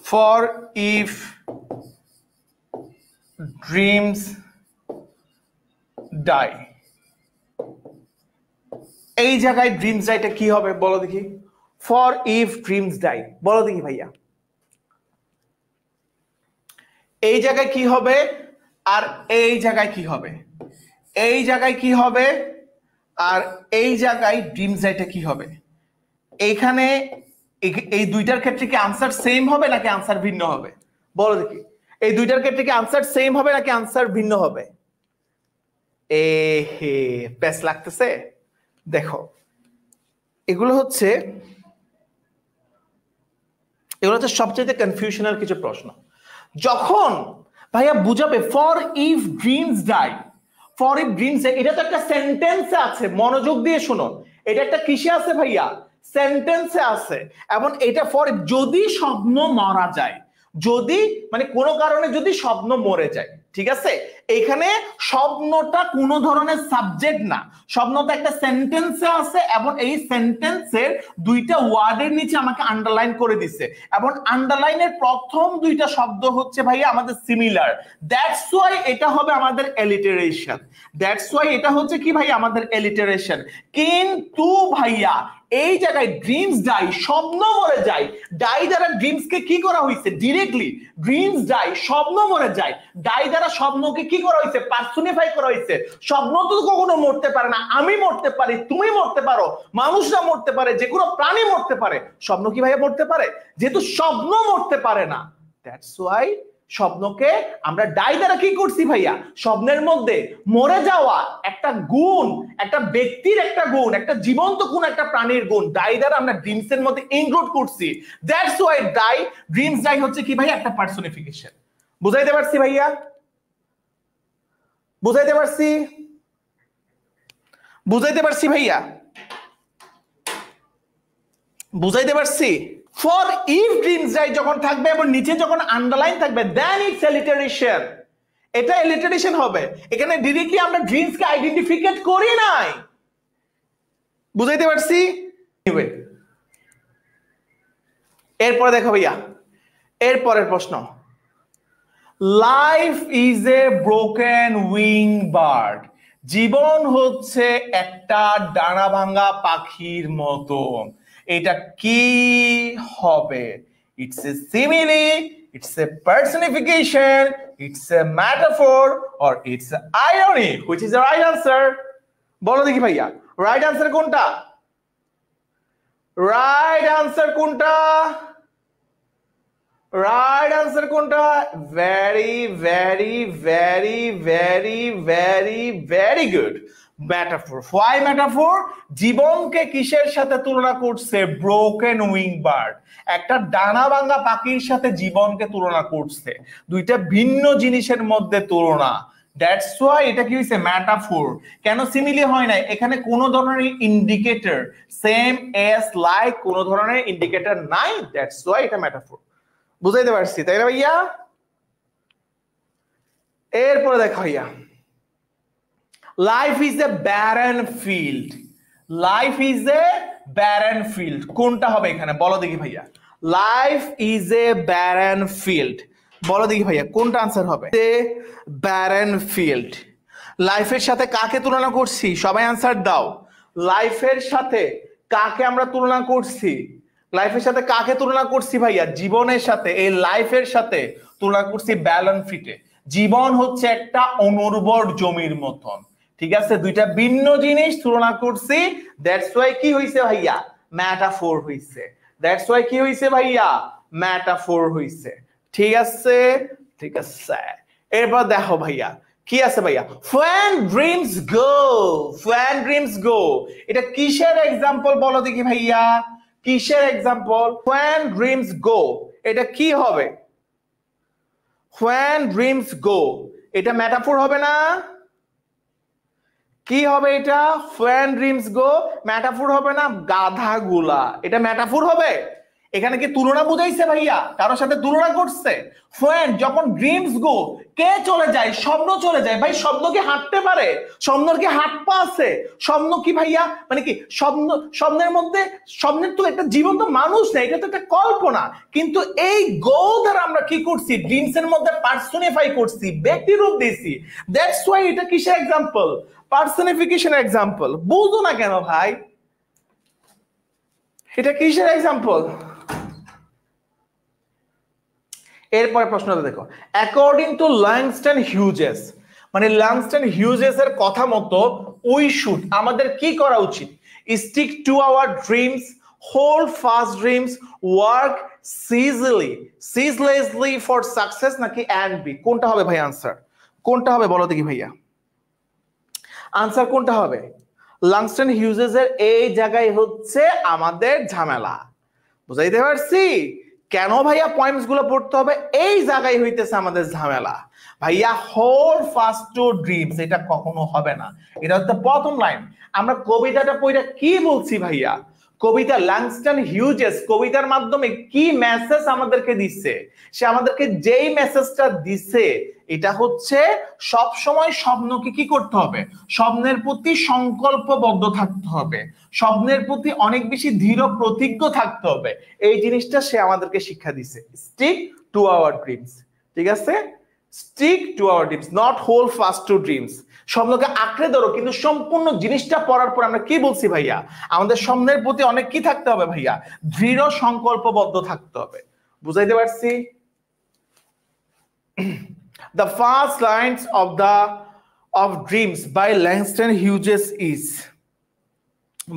ফর ইফ ড্রিমস ডাই। এই জায়গায় ড্রিমস ডাইটা কি হবে বলো দেখি। ফর ইফ ড্রিমস ডাই, বলো দেখি ভাইয়া এই জায়গায় কি হবে আর এই জায়গায় কি হবে? এই জায়গায় কি হবে আর এই জায়গায় ড্রিমস ডাইটা কি হবে? এইখানে এই দুইটার ক্ষেত্রে কি আনসার সেম হবে নাকি আনসার ভিন্ন হবে বলো দেখি। এই দুইটার ক্ষেত্রে কি আনসার সেম হবে নাকি আনসার ভিন্ন হবে? হে প্যাস লাগতেছে। দেখো এগুলো হচ্ছে সবচেয়ে কনফিউশনাল কিছু প্রশ্ন। যখন ভাইয়া বুঝাবে for if dreams die, for if dreams, এটা তো একটা সেন্টেন্সে আছে, মনোযোগ দিয়ে শোনো, এটা একটা কিসে আছে ভাইয়া? সেন্টেন্সে আছে। এবং এটা ফর যদি স্বপ্ন মারা যায়, যদি মানে কোনো কারণে যদি স্বপ্ন মরে যায়, ঠিক আছে, এখানে স্বপ্নটা কোনো ধরনের সাবজেক্ট না, স্বপ্নটা একটা সেন্টেন্সে আছে এবং এই সেন্টেন্সের দুইটা ওয়ার্ডের নিচে আমাকে আন্ডারলাইন করে দিছে এবং আন্ডারলাইনের প্রথম দুইটা শব্দ হচ্ছে ভাইয়া আমাদের সিমিলার। দ্যাটস ওয়াই এটা হবে আমাদের এলিটারেশন। দ্যাটস ওয়াই এটা হচ্ছে কি ভাই আমাদের এলিটারেশন। কিন্তু ভাইয়া এই জায়গায় ড্রিমস ডাই, স্বপ্ন মরে যায়, ডাই দ্বারা ড্রিমস কে কি করা হয়েছে? ডিরেক্টলি ড্রিমস ডাই, স্বপ্ন মরে যায়, ডাই দ্বারা স্বপ্নকে কি করা হয়েছে? পার্সোনিফাই করা হয়েছে। স্বপ্ন তো কখনো মরতে পারে না, আমি মরতে পারি, তুমি মরতে পারো, মানুষরা মরতে পারে, যে কোনো প্রাণী মরতে পারে, স্বপ্ন কি ভাইয়া মরতে পারে? যেহেতু স্বপ্ন মরতে পারে না, দ্যাটস ওয়াই স্বপ্নকে আমরা ডাই দ্বারা কি করছি ভাইয়া? স্বপ্নের মধ্যে মরে যাওয়া একটা গুণ, একটা ব্যক্তির একটা গুণ, একটা জীবন্ত কোন একটা প্রাণীর গুণ, ডাই দ্বারা আমরা ড্রিমস এর মধ্যে ইনক্লুড করছি। That's why die, dreams die হচ্ছে কি ভাইয়া? একটা পার্সোনিফিকেশন। বুঝাইতে পারছি ভাইয়া? বুঝাইতে পারছি? বুঝাইতে পারছি ভাইয়া? বুঝাইতে পারছি? ফর ইফ ড্রিমস ডাই যখন থাকবে এবং নিচে যখন আন্ডারলাইন থাকবে, দেন ইটস এলিটারেশন। এটা এলিটারেশন হবে। এখানে ডিরেক্টলি আমরা ড্রিমস কে আইডেন্টিফিকেট করি নাই। বুঝাইতে পারছি? এরপরে দেখো ভাইয়া, এরপরের প্রশ্ন, life is a broken wing bird. জীবন হচ্ছে একটা ডানা ভাঙা পাখির মতো। এটা কি হবে? It's a simile, it's a personification, it's a metaphor or it's a irony. Which is the right answer? বলো দেখি ভাইয়া, রাইট আনসার কোনটা? রাইট আনসার কোনটা? রাইট আনসার কোনটা? Very very very very very very good. Metaphor. Why metaphor? জীবনকে কিসের সাথে তুলনা করছে? ব্রোকেন উইং বার্ড, একটা ডানা ভাঙা পাখির সাথে জীবনকে তুলনা করছে। দুইটা ভিন্ন জিনিসের মধ্যে তুলনা। দ্যাটস ওয়াই এটা কি হইছে মেটাফোর। কেন সিমিলি হয় না? এখানে কোনো ধরনের ইন্ডিকেটর সেম এস লাইক কোনো ধরনের ইন্ডিকেটর নাই, দ্যাটস ওয়াই এটা মেটাফোর। বুঝাইতে পারছি তাই না ভাইয়া? এরপরে দেখো ভাইয়া, life is A Baron field. Life is A Baron field কোনটা হবে এখানে বলো দেখি ভাইয়া? Life is A Baron field, বলো দেখি ভাইয়া কোনটা আনসার হবে? Baron field. লাইফের সাথে কাকে তুলনা করছি? সবাই আনসার দাও। লাইফের সাথে কাকে আমরা তুলনা করছি? লাইফের সাথে কাকে তুলনা করছি ভাইয়া? জীবনের সাথে। এই লাইফের সাথে তুলনা করছি ব্যালন ফিটে। জীবন হচ্ছে একটা অনুর্বর জমির মতন, ঠিক আছে? দুইটা ভিন্ন জিনিস তুলনা করছি, দ্যাটস ওয়াই কি হইছে ভাইয়া? মেটাফোর হইছে। দ্যাটস ওয়াই কি হইছে ভাইয়া? মেটাফোর হইছে। ঠিক আছে, ঠিক আছে। এরপর দেখো ভাইয়া কি আছে ভাইয়া? when dreams go, when dreams go, এটা কিসের এক্সাম্পল বলো দেখি ভাইয়া? কিসের এক্সাম্পল? when dreams go এটা কি হবে? when dreams go এটা মেটাফোর হবে না? কি হবে এটা? when dreams go মেটাফোর হবে না? গাধাগুলা, এটা মেটাফোর হবে? এখানে কি তুলনা বুঝাইছে ভাইয়া? কারোর সাথে তুলনা করছে? when যখন ড্রিমস গো, কে চলে যায়? স্বপ্ন চলে যায়। ভাই স্বপ্ন কি হাঁটতে পারে? স্বপ্নর কি হাত পা আছে? স্বপ্ন কি ভাইয়া মানে কি স্বপ্ন? স্বপ্নের মধ্যে স্বপ্নের তো একটা জীবন্ত মানুষ নেই, এটা তো একটা কল্পনা। কিন্তু এই গো দ্বারা আমরা কি করছি? ড্রিমস এর মধ্যে পার্সনিফাই করছি, ব্যক্তি রূপ দিয়েছি। দ্যাটস ওয়াই এটা কিসের এক্সাম্পল? Personification example. বুঝো না কেন ভাই? এটা কিসের এক্সাম্পল? এরপরে প্রশ্নটা দেখো, অ্যাকর্ডিং টু ল্যাংস্টন হিউজেস, মানে ল্যাংস্টন হিউজেস এর কথা মতো উই শুড, আমাদের কি করা উচিত? Stick to our dreams, hold fast dreams, work ceaselessly for success, নাকি অ্যান্ড বি? কোনটা হবে ভাই আনসার? কোনটা হবে বলো দেখি ভাইয়া? আনসার কোনটা হবে? ল্যাংস্টন হিউজেস এর এই জায়গায় হচ্ছে আমাদের ঝামেলা। বুঝাইতে পারছি কেন ভাইয়া পয়েন্টস গুলো পড়তে হবে? এই জায়গায় হইতেছে আমাদের ঝামেলা ভাইয়া। হোল্ড ফাস্ট টু ড্রিমস এটা কখনো হবে না। এটা হচ্ছে প্রথম লাইন। আমরা কবিতাটা পড়ে কি বলছি ভাইয়া? কবিতা ল্যাংস্টন হিউজেস কবিতার মাধ্যমে কি মেসেজ আমাদেরকে দিচ্ছে? সে আমাদেরকে যেই মেসেজটা দিচ্ছে এটা হচ্ছে সব সময় স্বপ্নকে কি করতে হবে? স্বপ্নের প্রতি সংকল্পবদ্ধ থাকতে হবে, স্বপ্নের প্রতি অনেক বেশি দৃঢ় প্রতিজ্ঞ থাকতে হবে। এই জিনিসটা সে আমাদেরকে শিক্ষা দিচ্ছে। স্টিক টু আওয়ার ড্রিমস, ঠিক আছে? Stick to our dreams, not hold fast to dreams. স্বপ্নকে আঁকড়ে ধরো, কিন্তু সম্পূর্ণ জিনিসটা পড়ার পর আমরা কি বলছি ভাইয়া? আমাদের স্বপ্নের প্রতি অনেক কি থাকতে হবে ভাইয়া? দৃঢ় সংকল্পবদ্ধ থাকতে হবে। বুঝাইতে পারছি? The first lines of dreams by Langston Hughes is,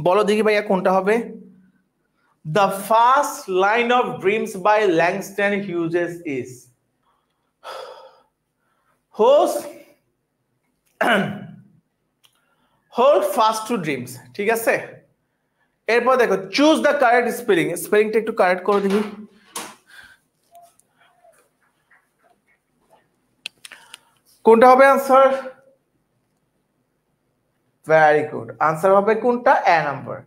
বলো দেখি ভাইয়া কোনটা হবে? The first line of dreams by Langston Hughes is hold fast to dreams, ঠিক আছে? এরপর দেখো চুজ দ্য কারেক্ট স্পেলিং। স্পেলিংটা একটু কারেক্ট করে দেখি। কোনটা হবে আনসার? ভেরি গুড, আনসার হবে কোনটা? এ নাম্বার,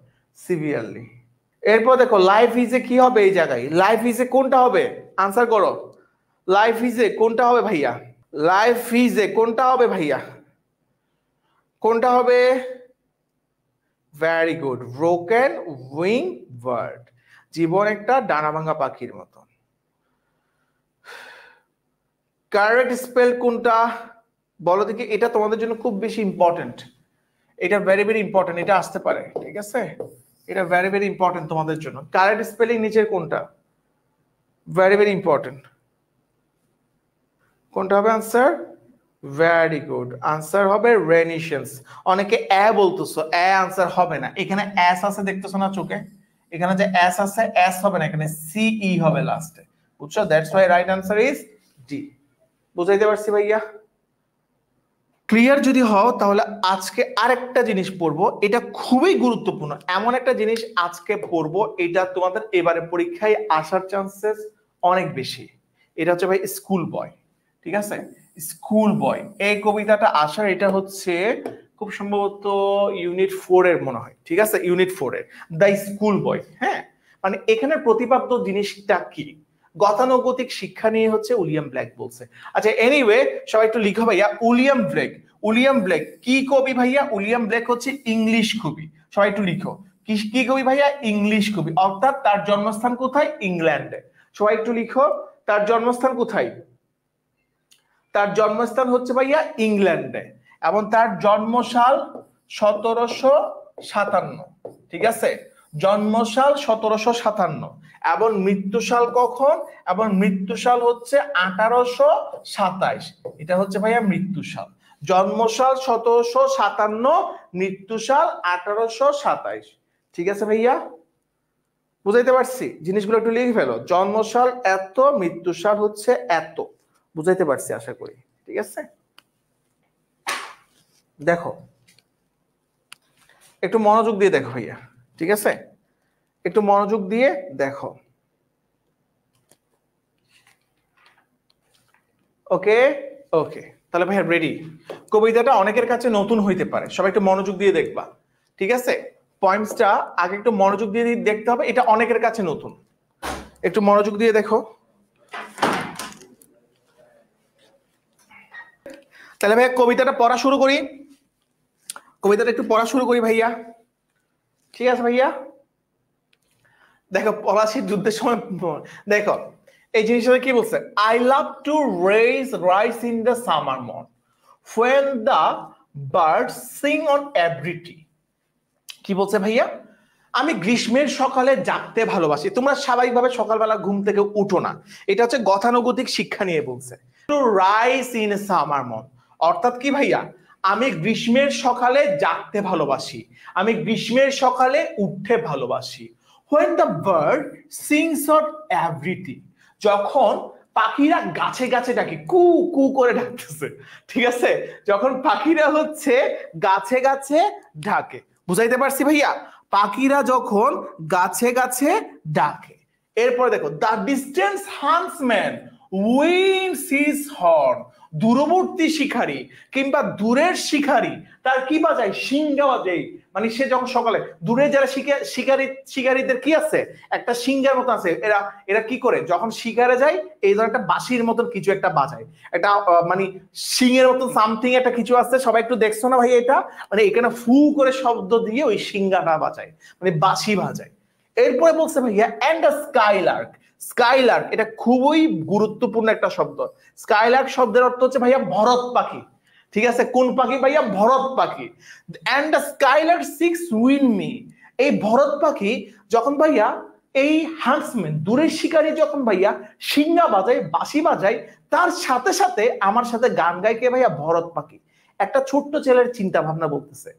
সিভিয়ারলি। এরপর দেখো লাইফ ইজ এ কি হবে এই জায়গায়? লাইফ ইজ এ কোনটা হবে? আনসার করো। লাইফ ইজ এ কোনটা হবে ভাইয়া? লাইফ ইজ এ কোনটা হবে ভাইয়া? কোনটা হবে? Very good, broken wing bird. জীবন একটা ডানা ভাঙা পাখির মতো। কারেক্ট স্পেল কোনটা বলো দেখি? এটা তোমাদের জন্য খুব বেশি ইম্পর্টেন্ট, এটা ভেরি ভেরি ইম্পর্টেন্ট, এটা আসতে পারে, ঠিক আছে? এটা ভেরি ভেরি ইম্পর্টেন্ট তোমাদের জন্য। কারেক্ট স্পেলিং নিচের কোনটা? Very very important. কোনটা হবে আনসার? ভেরি গুড, আনসার হবে রেনিশেন্স। অনেকে এ বলতেছো, এ আনসার হবে না। এখানে এস আছে দেখতেছো না চোখে? এখানে যে এস আছে, এস হবে না, এখানে সিই হবে লাস্টে। বুঝছো? That's why right answer is D. বুঝাইতে পারছি ভাইয়া? ক্লিয়ার যদি হও তাহলে আজকে আরেকটা জিনিস পড়বো, এটা খুবই গুরুত্বপূর্ণ। এমন একটা জিনিস আজকে পড়বো, এটা তোমাদের এবারে পরীক্ষায় আসার চান্সেস অনেক বেশি। এটা হচ্ছে ভাই স্কুল বয়, ঠিক আছে? স্কুল বয়, এই কবিতাটা আসার এটা হচ্ছে খুব সম্ভবত ইউনিট 4 এর মনে হয়, ঠিক আছে, ইউনিট 4 এর দ্য স্কুল বয়। হ্যাঁ, মানে এখানে প্রতিপাদ্য জিনিসটা কি, গতানুগতিক শিক্ষা নিয়ে হচ্ছে উইলিয়াম ব্ল্যাক বলছে। আচ্ছা এনিওয়ে সবাই একটু লিখো ভাইয়া, উইলিয়াম ব্ল্যাক, উইলিয়াম ব্ল্যাক কি কবি ভাইয়া? উইলিয়াম ব্ল্যাক হচ্ছে ইংলিশ কবি। সবাই একটু লিখো, কি কবি ভাইয়া? ইংলিশ কবি, অর্থাৎ তার জন্মস্থান কোথায়? ইংল্যান্ডে। সবাই একটু লিখো, তার জন্মস্থান কোথায়? তার জন্মস্থান হচ্ছে ভাইয়া ইংল্যান্ডে, এবং তার জন্মসাল 1757, ঠিক আছে, জন্মসাল 1757, এবং মৃত্যুসাল কখন? এবং মৃত্যুসাল হচ্ছে 1827, এটা হচ্ছে ভাইয়া মৃত্যুসাল। জন্মসাল 1757, মৃত্যুসাল 1827, ঠিক আছে ভাইয়া? বুঝাইতে পারছি? জিনিসগুলো একটু লিখে ফেলো, জন্মসাল এত, মৃত্যুসাল হচ্ছে এত। বুঝাইতে পারছি আশা করি, ঠিক আছে? দেখো একটু মনোযোগ দিয়ে দেখো ভাইয়া, ঠিক আছে, একটু মনোযোগ দিয়ে দেখো। ওকে ওকে, তাহলে ভাইয়া রেডি? কবিতাটা অনেকের কাছে নতুন হইতে পারে, সবাই একটু মনোযোগ দিয়ে দেখবা, ঠিক আছে? পয়েন্টসটা আগে একটু মনোযোগ দিয়ে দেখতে হবে, এটা অনেকের কাছে নতুন, একটু মনোযোগ দিয়ে দেখো। তাহলে ভাইয়া কবিতাটা পড়া শুরু করি, কবিতাটা একটু পড়া শুরু করি ভাইয়া, ঠিক আছে ভাইয়া? দেখো পলাশির যুদ্ধের সময় দেখো এই জিনিসটা কি বলছে, I love to rice in the summer mourn when the birds sing on every tree। কি বলছে ভাইয়া? আমি গ্রীষ্মের সকালে জাগতে ভালোবাসি। তোমরা স্বাভাবিকভাবে সকালবেলা ঘুম থেকে উঠো না, এটা হচ্ছে গতানুগতিক শিক্ষা নিয়ে বলছে। Two rice in summer mourn, অর্থাৎ কি ভাইয়া? আমি গ্রীষ্মের সকালে জাগতে ভালোবাসি, আমি গ্রীষ্মের সকালে উঠতে ভালোবাসি। when the bird sings on every tree, যখন পাখিরা গাছে গাছে ডাকে, কু কু করে ডাকতেছে, ঠিক আছে, যখন পাখিরা হচ্ছে গাছে গাছে ডাকে। বুঝাইতে পারছি ভাইয়া? পাখিরা যখন গাছে গাছে ডাকে। এরপরে দেখো, the distance হান্টসম্যান winds his horn, দূরবর্তী শিকারী কিংবা দূরের শিকারী তার কি বাজায়? সিংহা বাজায়। মানে সে যখন সকালে, দূরে যারা শিকারীদের কি আছে? একটা সিংহের মতো আছে, এরা এরা কি করে যখন শিকারে যায়, এই ধরনের একটা বাঁশির মতন কিছু একটা বাজায়, একটা মানে সিংহের মতন সামথিং একটা কিছু আছে। সবাই একটু দেখছো না ভাই এটা? মানে এখানে ফু করে শব্দ দিয়ে ওই সিংহাটা বাজায়, মানে বাঁশি বাজায়। এরপরে বলছে ভাইয়া এন্ড দ্য স্কাইলার্ক, স্কাইলার্ক এটা খুবই গুরুত্বপূর্ণ একটা শব্দ। স্কাইলার্ক শব্দের অর্থ হচ্ছে ভাইয়া ভরত পাখি, ঠিক আছে? কোন পাখি ভাইয়া? ভরত পাখি। And the skylark sings with me, এই ভরত পাখি যখন ভাইয়া এই হান্টসম্যান দূরের শিকারী যখন ভাইয়া সিংহা বাজায়, বাঁশি বাজায়, তার সাথে সাথে আমার সাথে গান গায় কে ভাইয়া? ভরত পাখি। একটা ছোট্ট ছেলের চিন্তা ভাবনা বলতেছে,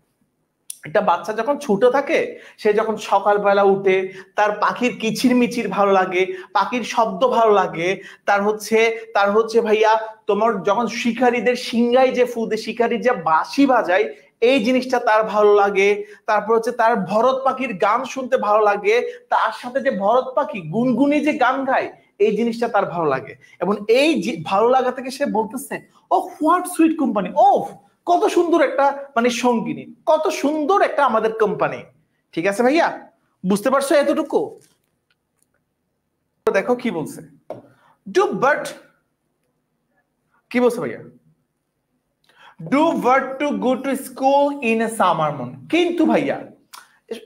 একটা বাচ্চা যখন ছোট থাকে, সে যখন সকালবেলা উঠে, তার পাখির কিচির মিচির ভালো লাগে, পাখির শব্দ ভালো লাগে, তার হচ্ছে ভাইয়া তোমার যখন শিকারীদের সিংহাই যে ফুদে শিকারী যে বাঁশি বাজায়, এই জিনিসটা তার ভালো লাগে। তারপর হচ্ছে তার ভরত পাখির গান শুনতে ভালো লাগে, তার সাথে যে ভরত পাখি গুনগুনি যে গান গায়, এই জিনিসটা তার ভালো লাগে। এবং এই ভালো লাগা থেকে সে বলতেছে, ও হোয়াট সুইট কোম্পানি, ও কত সুন্দর একটা মানে সঙ্গিনী, কত সুন্দর একটা আমাদের কোম্পানি। ঠিক আছে ভাইয়া? বুঝতে পারছো এতটুকু? দেখো কি বলছে, ডু বাট, কি বলছে ভাইয়া? Do but to go to school in a summer mourn. কিন্তু ভাইয়া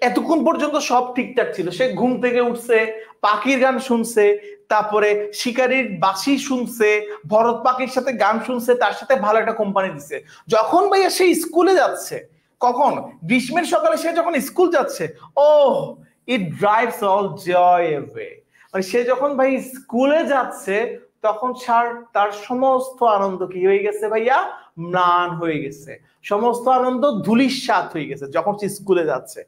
এতক্ষণ পর্যন্ত সব ঠিকঠাক ছিল, সে ঘুম থেকে উঠছে, পাখির গান শুনছে, তারপরে শিকারীর বাঁশি শুনছে, ভরত পাখির সাথে গান শুনছে, তার সাথে ভালো একটা কোম্পানি দিছে। যখন ভাইয়া সে স্কুলে যাচ্ছে, কখন? গ্রীষ্মের সকালে সে যখন স্কুল যাচ্ছে, ও ইট ড্রাইভস অল জয় অ্যাওয়ে, মানে সে যখন ভাই স্কুলে যাচ্ছে, তখন তার সমস্ত আনন্দ কি হয়ে গেছে ভাইয়া? ম্লান হয়ে গেছে, সমস্ত আনন্দ ধূলিসাৎ হয়ে গেছে যখন সে স্কুলে যাচ্ছে।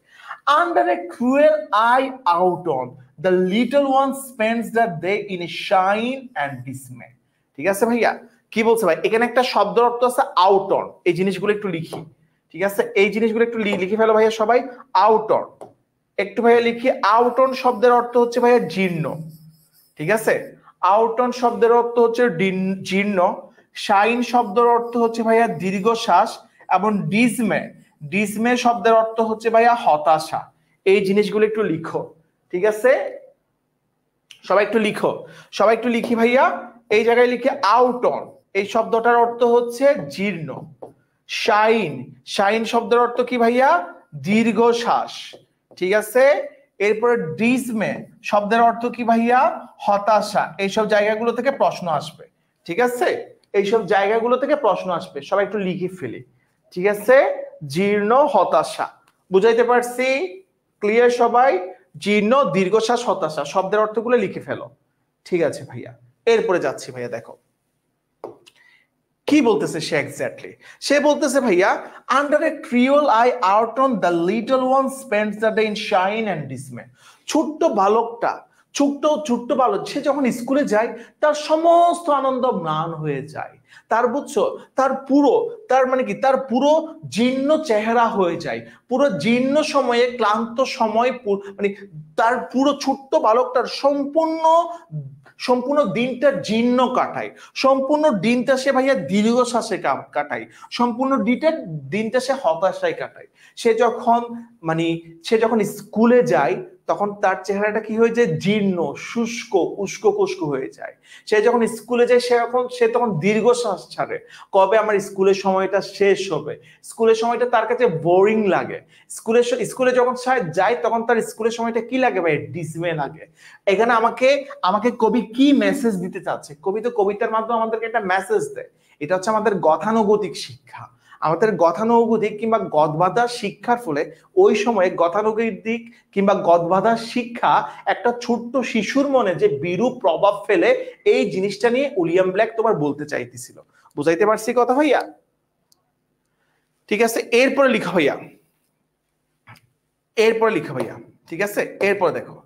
Under a cruel eye out on, the little one spends the day in a shine and dismay। ঠিক আছে ভাইয়া? কি বলছে ভাই? এখানে একটা শব্দ অর্থ আছে আউট অন, এই জিনিসগুলো একটু লিখি, ঠিক আছে? এই জিনিসগুলো একটু লিখে ফেলো ভাইয়া সবাই। আউট অন একটু ভাইয়া লিখি। আউট অন শব্দের অর্থ হচ্ছে ভাইয়া জীর্ণ, ঠিক আছে? আউট অন শব্দের অর্থ হচ্ছে জীর্ণ। শাইন শব্দের অর্থ হচ্ছে ভাইয়া দীর্ঘশ্বাস, এবং ডিসমে, ডিসমে শব্দের অর্থ হচ্ছে ভাইয়া হতাশা। এই জিনিসগুলো একটু লিখো, ঠিক আছে? সবাই একটু লিখো, সবাই একটু লিখি ভাইয়া। এই জায়গায় লিখে আউট অন, এই শব্দটার অর্থ হচ্ছে জীর্ণ। শাইন, শাইন শব্দের অর্থ কি ভাইয়া? দীর্ঘশ্বাস, ঠিক আছে? এরপরে ডিসমে শব্দের অর্থ কি ভাইয়া? হতাশা। এইসব জায়গাগুলো থেকে প্রশ্ন আসবে, ঠিক আছে? এইসব জায়গাগুলো থেকে প্রশ্ন আসবে, সবাই একটু লিখে ফেলি, ঠিক আছে? জীর্ণ, হতাশা, বুঝাইতে পারছি? ক্লিয়ার সবাই? জীর্ণ, দীর্ঘশ্বাস, হতাশা শব্দের অর্থগুলো লিখে ফেলো, ঠিক আছে ভাইয়া? এরপরে যাচ্ছি ভাইয়া, দেখো কি বলতেছে সে এক্স্যাক্টলি। সে বলতেছে ভাইয়া, under a cruel eye outworn the little one spends the day in shine and dismay. ছোট্ট বালকটা, ছোট্ট বালক, সে যখন স্কুলে যায় তার সমস্ত আনন্দ ম্লান হয়ে যায়। তার বুঝছো, তার পুরো, তার মানে কি, তার পুরো জীর্ণ চেহারা হয়ে যায়, পুরো জীর্ণ সময়ে, ক্লান্ত সময়, মানে তার পুরো ছোট্ট বালকটার সম্পূর্ণ দিনটা জীর্ণ কাটায়, সম্পূর্ণ দিনটা সে ভাইয়া দীর্ঘশ্বাসে কাটায়, সম্পূর্ণ দিনটা সে হতাশায় কাটায়। সে যখন স্কুলে যায় তখন তার চেহারাটা কি হয়ে যায়? জীর্ণ, শুষ্ক, উস্কো হয়ে যায়। সে যখন স্কুলে যায় সে তখন দীর্ঘশ্বাস ছাড়ে, কবে আমার স্কুলের সময়টা শেষ হবে। স্কুলের সময়টা তার কাছে বোরিং লাগে। স্কুলে যখন যায় তখন তার স্কুলের সময়টা কি লাগে ভাই? ডিসমে লাগে। এখানে আমাকে কবি কি মেসেজ দিতে চাচ্ছে? কবি তো কবিতার মাধ্যমে আমাদেরকে একটা মেসেজ দেয়। এটা হচ্ছে আমাদের গতানুগতিক শিক্ষা। আমাদের গতানুগতিক কিংবা গদবাঁধা শিক্ষার ফলে ওই সময়ে গতানুগতিক কিংবা গদবাঁধা শিক্ষা একটা ছোট্ট শিশুর মনে যে বিরূপ প্রভাব ফেলে, এই জিনিসটা নিয়ে উইলিয়াম ব্ল্যাক তোমার বলতে চাইতেছিল। বুঝাইতে পারছি কথা ভাইয়া? ঠিক আছে, এরপরে লিখা ভাইয়া, ঠিক আছে? এরপরে দেখো,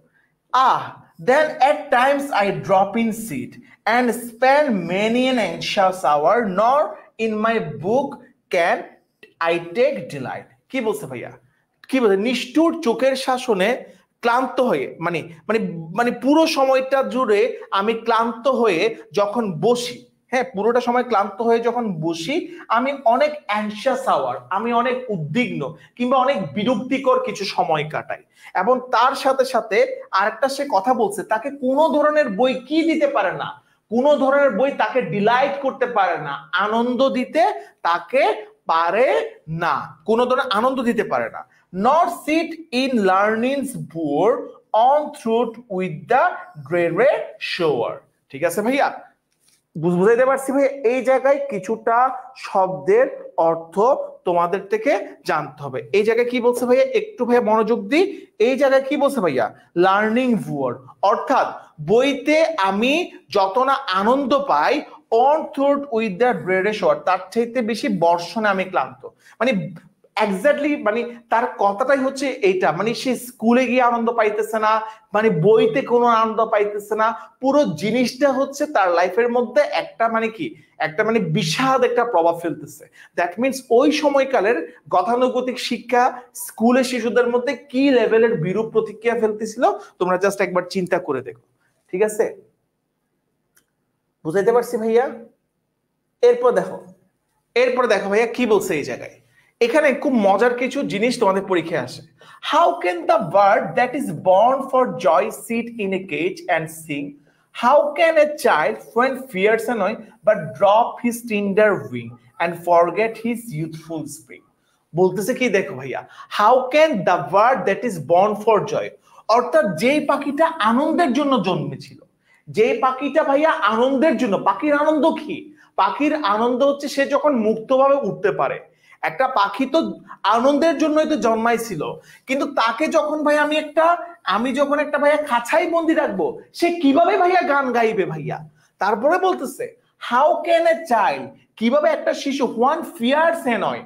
then at times I drop in seat and spend many an anxious hour, nor in my book can I take delight. কি বলছে ভাইয়া? কি বলছে? নিষ্ঠুর চোখের শাসনে ক্লান্ত হয়ে, মানে মানে মানে পুরো সময়টা জুড়ে আমি ক্লান্ত হয়ে যখন বসি, হ্যাঁ, পুরোটা সময় ক্লান্ত হয়ে যখন বসি, আমি অনেক অ্যানশিয়াস আওয়ার, আমি অনেক উদ্বিগ্ন কিংবা অনেক বিরক্তিকর কিছু সময় কাটাই। এবং তার সাথে সাথে আরেকটা সে কথা বলছে, তাকে কোনো ধরনের বই কি দিতে পারে না, কোনো ধরনের বই তাকে ডিলাইট করতে পারে না, আনন্দ দিতে তাকে পারে না, কোনো ধরনের আনন্দ দিতে পারে না। Not sit in learning's bower worn through with the grey shower. ঠিক আছে ভাইয়া? বুঝাইতে পারছি ভাই? এই জায়গায় কিছুটা শব্দের অর্থ তোমাদের থেকে জানতে হবে। এই জায়গায় কি বলছে ভাইয়া? একটু ভাইয়া মনোযোগ দিই। এই জায়গায় কি বলছে ভাইয়া? লার্নিং ওয়ার্ড, অর্থাৎ বইতে আমি যত না আনন্দ পাই, worn through with the grade shower, তার চাইতে বেশি বর্ষণে আমি ক্লান্ত। মানে এক্স্যাক্টলি, মানে তার কথাটাই হচ্ছে এইটা, মানে সে স্কুলে গিয়ে আনন্দ পাইতেছে না, মানে বইতে কোনো আনন্দ পাইতেছে না, পুরো জিনিসটা হচ্ছে তার লাইফের মধ্যে একটা মানে কি, একটা মানে বিষাদ একটা প্রভাব ফেলতেছে। দ্যাট মিনস ওই সময়কালের গতানুগতিক শিক্ষা স্কুলের শিশুদের মধ্যে কি লেভেলের বিরূপ প্রতিক্রিয়া ফেলতেছিল, তোমরা জাস্ট একবার চিন্তা করে দেখো। ঠিক আছে, বুঝাইতে পারছি ভাইয়া? এরপর দেখো ভাইয়া কি বলছে এই জায়গায়। এখানে খুব মজার কিছু জিনিস তোমাদের পরীক্ষায় আসে। How can the bird that is born for joy sit in a cage and sing? How can a child when fears annoy but drop his tender wing and forget his youthful spring? বলতেছে কি দেখো ভাইয়া, how can the bird that is born for joy, অর্থাৎ যেই পাখিটা আনন্দের জন্য জন্মেছিল, যে পাখিটা ভাইয়া আনন্দের জন্য, পাখির আনন্দ কি? পাখির আনন্দ হচ্ছে সে যখন মুক্তভাবে উঠতে পারে। একটা পাখি তো আনন্দের জন্যই তো জন্মাইছিল, কিন্তু তাকে যখন ভাই আমি যখন একটা ভাইয়া খাঁচাই বন্দি রাখবো, সে কিভাবে ভাইয়া গান গাইবে ভাইয়া? তারপরে বলতেছে হাউ ক্যান এ চাইল্ড, কিভাবে একটা শিশু, ওয়ান ফিয়ার্স এ নয়,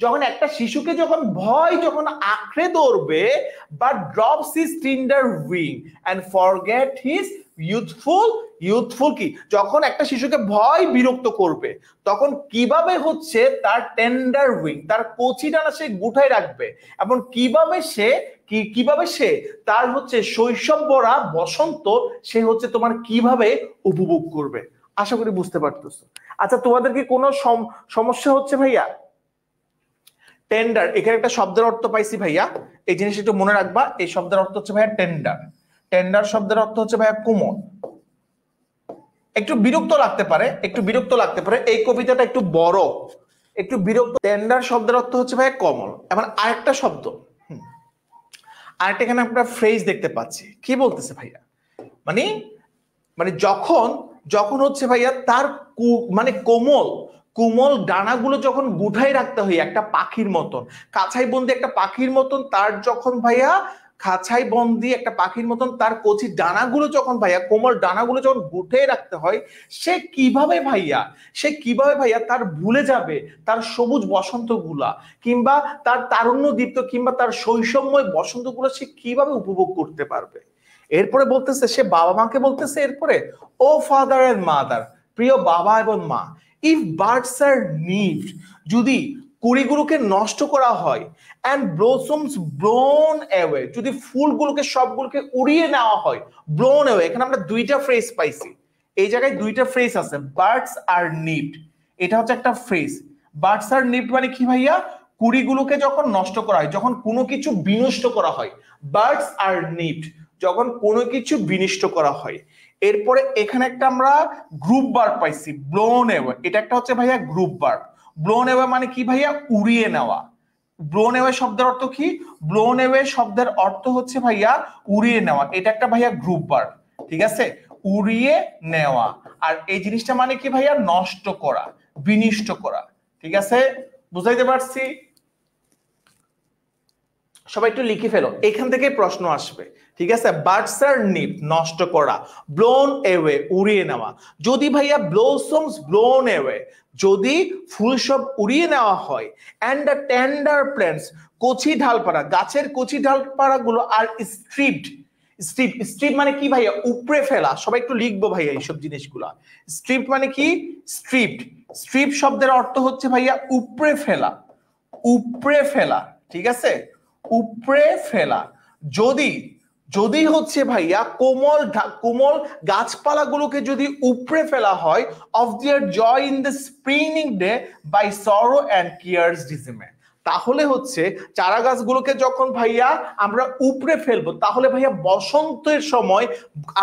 যখন একটা শিশুকে যখন ভয় যখন আঁকড়ে ধরবে, but drops his tender wing and forget his youthful কি, যখন একটা শিশুকে ভয় বিরক্ত করবে, তখন কিভাবে হচ্ছে তার টেন্ডার উইং, তার কচি ডানা সে গুটায় রাখবে, এবং কিভাবে সে তার হচ্ছে শৈশব ভরা বসন্ত সে হচ্ছে তোমার কিভাবে উপভোগ করবে। আশা করি বুঝতে পারতেছো। আচ্ছা তোমাদের কি কোনো সমস্যা হচ্ছে ভাইয়া? টেন্ডার, এখানে একটা শব্দের অর্থ পাইছি ভাইয়া, এই জিনিস একটু মনে রাখবা। এই শব্দের অর্থ হচ্ছে ভাইয়া টেন্ডার। টেন্ডার শব্দের অর্থ হচ্ছে ভাইয়া কোমল। একটু বিরক্ত লাগতে পারে, একটু বিরক্ত লাগতে পারে, এই কবিতাটা একটু বড়, একটু বিরক্ত। টেন্ডার শব্দের অর্থ হচ্ছে ভাইয়া কোমল। এবার আরেকটা শব্দ, আরেকটা এখানে আমরা ফ্রেজ দেখতে পাচ্ছি, কি বলতেছে ভাইয়া, মানে মানে যখন যখন হচ্ছে ভাইয়া তার মানে কোমল কোমল ডানাগুলো যখন গুঠাই রাখতে হয় একটা পাখির মতন, কাছাই বন্দি একটা পাখির মতন, তার যখন ভাইয়া খাঁচাই বন্দি একটা পাখির মতন তার কচি ডানাগুলো যখন ভাইয়া কোমল ডানাগুলো যখন গুঠে রাখতে হয়, সে কিভাবে ভাইয়া তার ভুলে যাবে তার সবুজ বসন্তগুলা, কিংবা তার তারুণ্য দীপ্ত কিংবা তার শৈশবময় বসন্তগুলো সে কিভাবে উপভোগ করতে পারবে। এরপরে বলতেছে সে বাবা মাকে বলতেছে, এরপরে ও ফাদার এন্ড মাদার, প্রিয় বাবা এবং মা, ইফ বার্ডস আর নিভড, যদি কুড়িগুলোকে নষ্ট করা হয়, এন্ড ব্লসমস ব্লোন অ্যাওয়ে, যদি ফুলগুলোকে সবগুলোকে উড়িয়ে নেওয়া হয়, ব্লোন অ্যাওয়ে, এখানে আমরা দুইটা ফ্রেজ পাইছি, এই জায়গায় দুইটা ফ্রেজ আছে, বার্ডস আর নিভড, এটা হচ্ছে একটা ফ্রেজ। বার্ডস আর নিভড মানে কি ভাইয়া, কুড়িগুলোকে যখন নষ্ট করা হয়, যখন কোনো কিছু বিনষ্ট করা হয়, বার্ডস আর নিভড, যখন কোনো কিছু বিনষ্ট করা হয়। এরপরে এখানে একটা আমরা গ্রুপ ভার্ব পাইছি, ব্লোন অ্যাওয়ে, এটা একটা হচ্ছে ভাইয়া গ্রুপ ভার্ব। ব্লোন অ্যাওয়ে মানে কি ভাইয়া, উড়িয়ে নেওয়া। ব্লোন অ্যাওয়ে শব্দের অর্থ কি, ব্লোন অ্যাওয়ে শব্দের অর্থ হচ্ছে ভাইয়া উড়িয়ে নেওয়া, এটা একটা ভাইয়া গ্রুপ ভার্ব, ঠিক আছে, উড়িয়ে নেওয়া। আর এই জিনিসটা মানে কি ভাইয়া, নষ্ট করা, বিনষ্ট করা, ঠিক আছে, বুঝাইতে পারছি? সবাই একটু লিখে ফেলো, এখান থেকে প্রশ্ন আসবে, ঠিক আছে। বার্ডস আর নিভড, নষ্ট করা, ব্লোন অ্যাওয়ে, উড়িয়ে নেওয়া। যদি ভাইয়া ব্লসমস ব্লোন অ্যাওয়ে, যদি ফুল সব উড়িয়ে নেওয়া হয়, এন্ড দ্য টেন্ডার প্ল্যান্টস, কচি ঢালপালা, গাছের কচি ঢালপালা গুলো আর স্ট্রিপড, স্ট্রিপ মানে কি ভাইয়া, উপড়ে ফেলা। সবাই একটু লিখবো ভাইয়া এইসব জিনিসগুলা। স্ট্রিপ মানে কি, স্ট্রিপ শব্দের অর্থ হচ্ছে ভাইয়া উপড়ে ফেলা, উপড়ে ফেলা, ঠিক আছে, উপড়ে ফেলা। যদি যদি হচ্ছে ভাইয়া কোমল গাছপালাগুলোকে যদি উপড়ে ফেলা হয়, of their joy in the springing day by sorrow and cares dismay, তাহলে হচ্ছে চারা গাছগুলোকে যখন ভাইয়া আমরা উপড়ে ফেলবো, তাহলে ভাইয়া বসন্তের সময়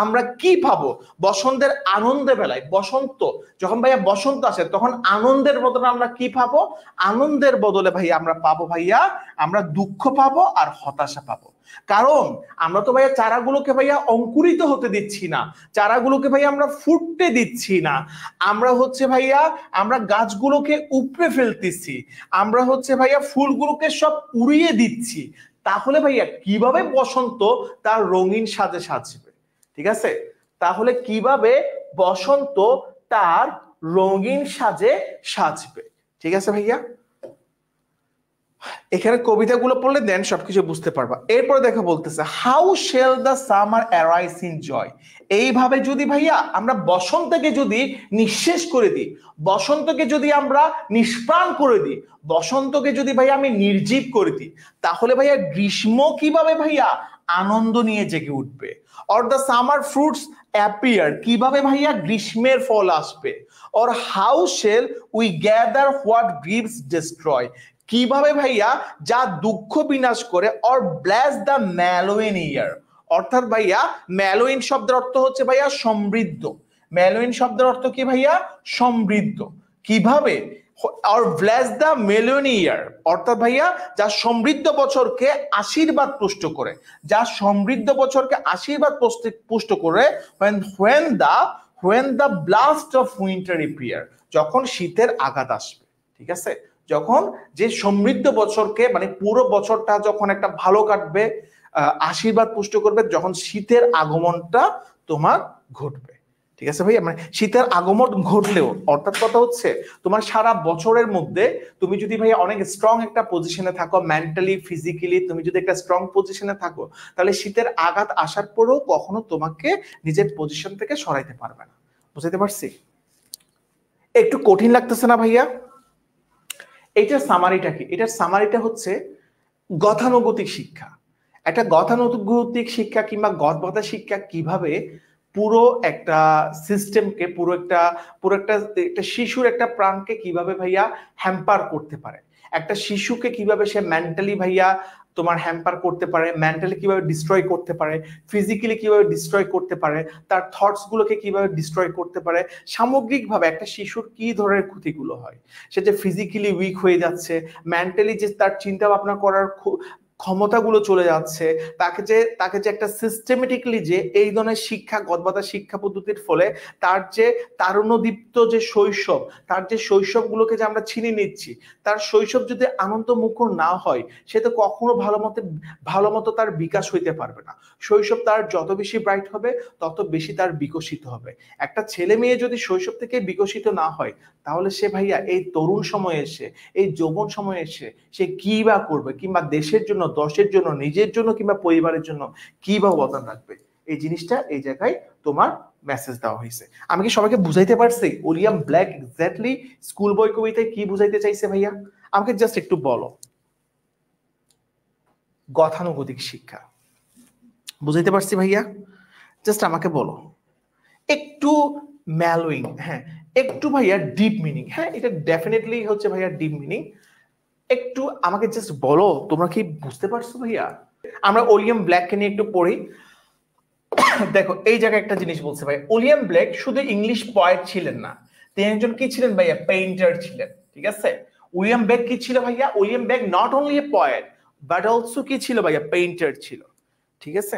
আমরা কি পাবো, বসন্তের আনন্দের বেলায়, বসন্ত যখন ভাইয়া বসন্ত আসে তখন আনন্দের বদলে আমরা কি পাবো, আনন্দের বদলে ভাইয়া আমরা পাবো ভাইয়া, আমরা দুঃখ পাবো আর হতাশা পাবো। কারণ আমরা তো ভাইয়া চারাগুলোকে ভাইয়া অঙ্কুরিত হতে দিচ্ছি না, চারাগুলোকে ভাইয়া আমরা ফুটতে দিচ্ছি না, আমরা হচ্ছে ভাইয়া আমরা গাছগুলোকে উপড়ে ফেলতেছি, আমরা হচ্ছে ভাইয়া ফুলগুলোকে সব উড়িয়ে দিচ্ছি। তাহলে ভাইয়া কিভাবে বসন্ত তার রঙিন সাজে সাজবে, ঠিক আছে, তাহলে কিভাবে বসন্ত তার রঙিন সাজে সাজবে, ঠিক আছে ভাইয়া। এখানে কবিতাগুলো পড়লে দেন সবকিছু বুঝতে পারবা। এরপরে দেখো বলতেছে, how shall the summer arise in joy, এইভাবে যদি ভাইয়া আমরা বসন্তকে যদি নিঃশেষ করে দিই, বসন্তকে যদি আমরা নিষ্প্রাণ করে দিই, বসন্তকে যদি ভাইয়া আমি নির্জীব করে দিই, তাহলে ভাইয়া গ্রীষ্ম কিভাবে ভাইয়া আনন্দ নিয়ে জেগে উঠবে। Or the summer fruits appear, কিভাবে ভাইয়া গ্রীষ্মের ফল আসবে। Or how shell we gather what Greaves destroy, কিভাবে ভাইয়া যা দুঃখ বিনাশ করে। অর ব্লেস দ্য ম্যালোইন ইয়ার, অর্থাৎ ভাইয়া ম্যালোইন শব্দের অর্থ হচ্ছে ভাইয়া সমৃদ্ধ, ম্যালোইন শব্দের অর্থ কি ভাইয়া, সমৃদ্ধ। কিভাবে, অর ব্লেস দ্য ম্যালোইন ইয়ার, অর্থাৎ ভাইয়া যা সমৃদ্ধ বছরকে আশীর্বাদ পুষ্ট করে, যা সমৃদ্ধ বছরকে আশীর্বাদ পুষ্ট করে। when the blast of winter appear, যখন শীতের আঘাত আসবে, ঠিক আছে, যখন যে সমৃদ্ধ বছরকে মানে পুরো বছরটা যখন একটা ভালো কাটবে, আশীর্বাদ পুষ্ট করবে, যখন শীতের আগমনটা তোমার ঘটবে, ঠিক আছে ভাইয়া। মানে শীতের আগমন ঘটলেও অর্থাৎ কথা হচ্ছে তোমার সারা বছরের মধ্যে তুমি যদি ভাইয়া অনেক স্ট্রং একটা পজিশনে থাকো, মেন্টালি ফিজিক্যালি তুমি যদি একটা স্ট্রং পজিশনে থাকো, তাহলে শীতের আঘাত আসার পরেও কখনো তোমাকে নিজের পজিশন থেকে সরাইতে পারবে না। বুঝতে পারছি? একটু কঠিন লাগতেছে না ভাইয়া? এটার সামারিটা কি? এটার সামারিটা হচ্ছে গতানুগতিক শিক্ষা। একটা গতানুগতিক শিক্ষা কিংবা গদবাধা শিক্ষা কিভাবে পুরো একটা সিস্টেমকে, পুরো একটা একটা শিশুর একটা প্রাণকে কিভাবে ভাইয়া হ্যাম্পার করতে পারে, একটা শিশুকে কিভাবে সে মেন্টালি ভাইয়া তোমার হ্যাম্পার করতে পারে, মেন্টালি কিভাবে ডিস্ট্রয় করতে পারে, ফিজিক্যালি কিভাবে ডিস্ট্রয় করতে পারে, তার থটস গুলোকে কিভাবে ডিস্ট্রয় করতে পারে, সামগ্রিকভাবে একটা শিশুর কি ধরনের ক্ষতিগুলো হয়, সে যে ফিজিক্যালি উইক হয়ে যাচ্ছে, মেন্টালি যে তার চিন্তা ভাবনা করার ক্ষমতাগুলো চলে যাচ্ছে, তাকে যে একটা সিস্টেমেটিকলি যে এই ধরনের শিক্ষা গতবাতা শিক্ষা পদ্ধতির ফলে তার যে তারুণ্যদীপ্ত যে শৈশব, তার যে শৈশবগুলোকে যে আমরা ছিনিয়ে নিচ্ছি, তার শৈশব যদি আনন্দমুখর না হয় সে তো কখনো ভালো মতো তার বিকাশ হইতে পারবে না। শৈশব তার যত বেশি ব্রাইট হবে তত বেশি তার বিকশিত হবে। একটা ছেলে মেয়ে যদি শৈশব থেকে বিকশিত না হয় তাহলে সে ভাইয়া এই তরুণ সময়ে এসে, এই যৌবন সময়ে এসে সে কি বা করবে, কিংবা দেশের জন্য, দশের জন্য, নিজের জন্য কিংবা পরিবারের জন্য কি বা অবদান রাখবে। এই জিনিসটা এই জায়গায় তোমার মেসেজ দেওয়া হয়েছে। আমি কি সবাইকে বুঝাইতে পারছি উইলিয়াম ব্ল্যাক এক্স্যাক্টলি স্কুল বই কবিতায় কি বুঝাইতে চাইছে ভাইয়া? আমাকে জাস্ট একটু বলো। গতানুগতিক শিক্ষা বুঝাইতে পারছি ভাইয়া? জাস্ট আমাকে বলো। একটু ম্যালোইং, হ্যাঁ একটু ভাইয়া ডিপ মিনিং, হ্যাঁ এটা ডেফিনেটলি হচ্ছে ভাইয়া ডিপ মিনিং। একটু আমাকে জাস্ট বলো তোমরা কি বুঝতে পারছো ভাইয়া? আমরা উইলিয়াম ব্ল্যাককে নিয়ে একটু পড়ি। দেখো এই জায়গায় একটা জিনিস বলছে ভাই, উইলিয়াম ব্ল্যাক শুধু ইংলিশ পয়েট ছিলেন না, তিনি একজন কি ছিলেন ভাইয়া? পেইন্টার ছিলেন। ঠিক আছে, উইলিয়াম ব্ল্যাক কি ছিল ভাইয়া? William Blake not only a poet but also কি ছিল ভাইয়া? পেইন্টার ছিল। ঠিক আছে,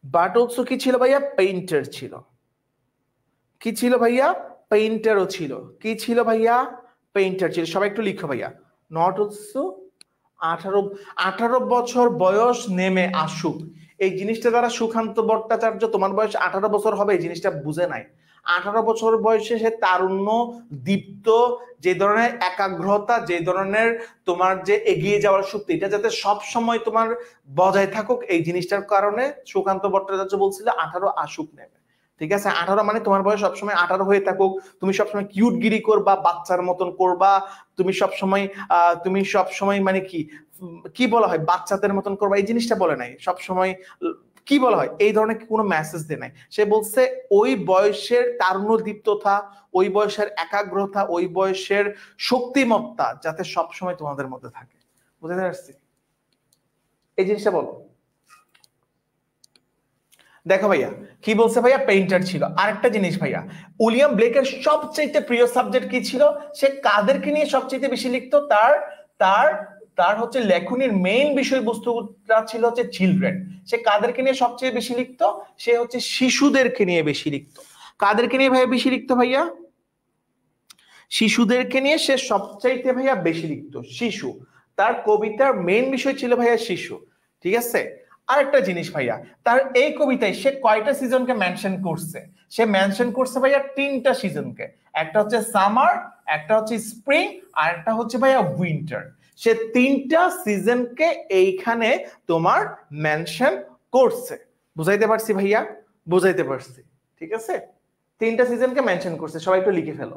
বাট অলসো কি ছিল ভাইয়া? পেইন্টার ছিল। কি ছিল ভাইয়া? পেইন্টারও ছিল। কি ছিল ভাইয়া? পেইন্টার ছিল। সবাই একটু লিখো ভাইয়া। নট অলসো 18 বছর বয়স নেমে আসুক, এই জিনিসটা দ্বারা সুকান্ত ভট্টাচার্য তোমার বয়স 18 বছর হবে এই জিনিসটা বুঝে নাই। 18 বছর বয়সে সে তারুণ্য দীপ্ত, যে ধরনের একাগ্রতা, যে ধরনের তোমার যে এগিয়ে যাওয়ার শক্তি, এটা যাতে সব সময় তোমার বজায় থাকুক, এই জিনিসটার কারণে সুকান্ত ভট্টাচার্য বলছিল 18 আসুক নেমে। ঠিক আছে, 18 মানে তোমার বয়স সবসময় 18 হয়ে থাকুক, তুমি সবসময় কিউট গিরি করবা, বাচ্চার মতন করবা, তুমি সবসময় মানে কি বলা হয়, বাচ্চাদের মতন করবা, এই জিনিসটা বলে নাই। সবসময় কি বলা হয় এই ধরনের কোনো মেসেজ দেয় নাই। সে বলছে ওই বয়সের তারুণ্যদীপ্ততা, ওই বয়সের একাগ্রতা, ওই বয়সের শক্তিমত্তা যাতে সবসময় তোমাদের মধ্যে থাকে। বুঝতে পারছি? এই জিনিসটা বলো। দেখো ভাইয়া কি বলছে ভাইয়া? পেইন্টার ছিল। আরেকটা জিনিস ভাইয়া, উইলিয়াম ব্লেকের সবচেয়ে প্রিয় সাবজেক্ট কি ছিল? সে কাদেরকে নিয়ে সবচেয়ে বেশি লিখতো? তার তার তার হচ্ছে লেখনীর মেইন বিষয়বস্তুটা ছিল হচ্ছে চিলড্রেন। সে কাদেরকে নিয়ে সবচেয়ে বেশি লিখতো? সে হচ্ছে শিশুদেরকে নিয়ে বেশি লিখতো। কাদেরকে নিয়ে ভাইয়া বেশি লিখতো ভাইয়া? শিশুদেরকে নিয়ে সে সবচাইতে ভাইয়া বেশি লিখতো। শিশু, তার কবিতার মেইন বিষয় ছিল ভাইয়া শিশু। ঠিক আছে, আরেকটা জিনিস ভাইয়া, তার এই কবিতায় সে কয়টা সিজনকে মেনশন করছে? সে মেনশন করছে ভাইয়া 3টা সিজনকে। একটা হচ্ছে সামার, একটা হচ্ছে স্প্রিং, আর একটা হচ্ছে ভাইয়া উইন্টার। সে 3টা সিজনকে এইখানে তোমার মেনশন করছে। বুঝাইতে পারছি ভাইয়া? বুঝাইতে পারছি। ঠিক আছে, 3টা সিজনকে মেনশন করছে। সবাই একটু লিখে ফেলো।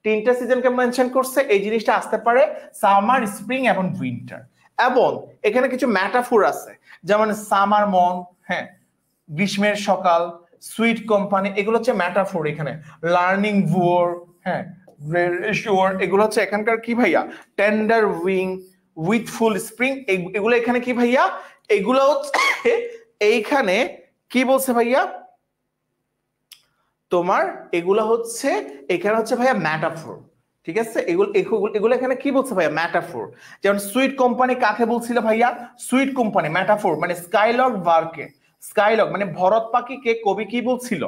3টা সিজনকে মেনশন করছে, এই জিনিসটা আসতে পারে সামার, স্প্রিং এবং উইন্টার। এবং এখানে কিছু ম্যাটাফোর আছে, যেমন সামার মন, হ্যাঁ গ্রীষ্মের সকাল, সুইট কোম্পানি, এগুলো হচ্ছে ম্যাটাফোর। এখানে লার্নিং ভুয়ার, হ্যাঁ এগুলো হচ্ছে এখানকার কি ভাইয়া? টেন্ডার উইং, উইথফুল স্প্রিং, এগুলো এখানে কি ভাইয়া? এগুলো হচ্ছে এইখানে কি বলছে ভাইয়া তোমার? এগুলো হচ্ছে এখানে হচ্ছে ভাইয়া ম্যাটাফোর। ঠিক আছে, এগুলো এখানে কি বলছে ভাইয়া? ম্যাটাফোর। যেমন সুইট কোম্পানি কাকে বলছিল ভাইয়া? সুইট কোম্পানি ম্যাটাফোর, মানে স্কাইলক বারকে, স্কাইলক মানে ভরত পাখিকে কবি কি বলছিল?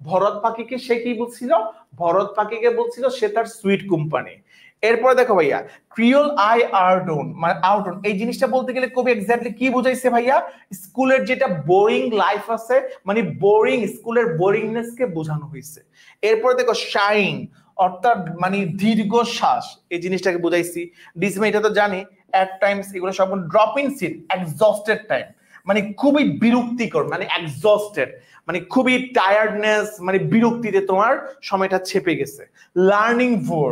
ভরত পাখিকে সে কি বলছিল? ভরত পাখিকে বলছিল সে তার সুইট কোম্পানি। এরপরে দেখো ভাইয়া, ক্রিওল আই আউটডোন, মানে আউটডোন, এই জিনিসটা বলতে গেলে কবি এক্স্যাক্টলি কি বুঝাইছে ভাইয়া? স্কুলের যেটা বোরিং লাইফ আছে, মানে বোরিং স্কুলের বোরিংনেস কে বোঝানো হয়েছে। এরপরে দেখো শাইন, অর্থাৎ মানে দীর্ঘশ্বাস, এই জিনিসটাকে বুঝাইছি। ডিসমে এটা তো জানি, এট টাইমস, এগুলো সব drop in sit, exhausted time, মানে খুবই বিরক্তিকর, মানে এক্সস্টেড, মানে খুবই টায়ার্ডনেস, মানে বিরক্তিতে তোমার সময়টা ছেপে গেছে। লার্নিং ভোর,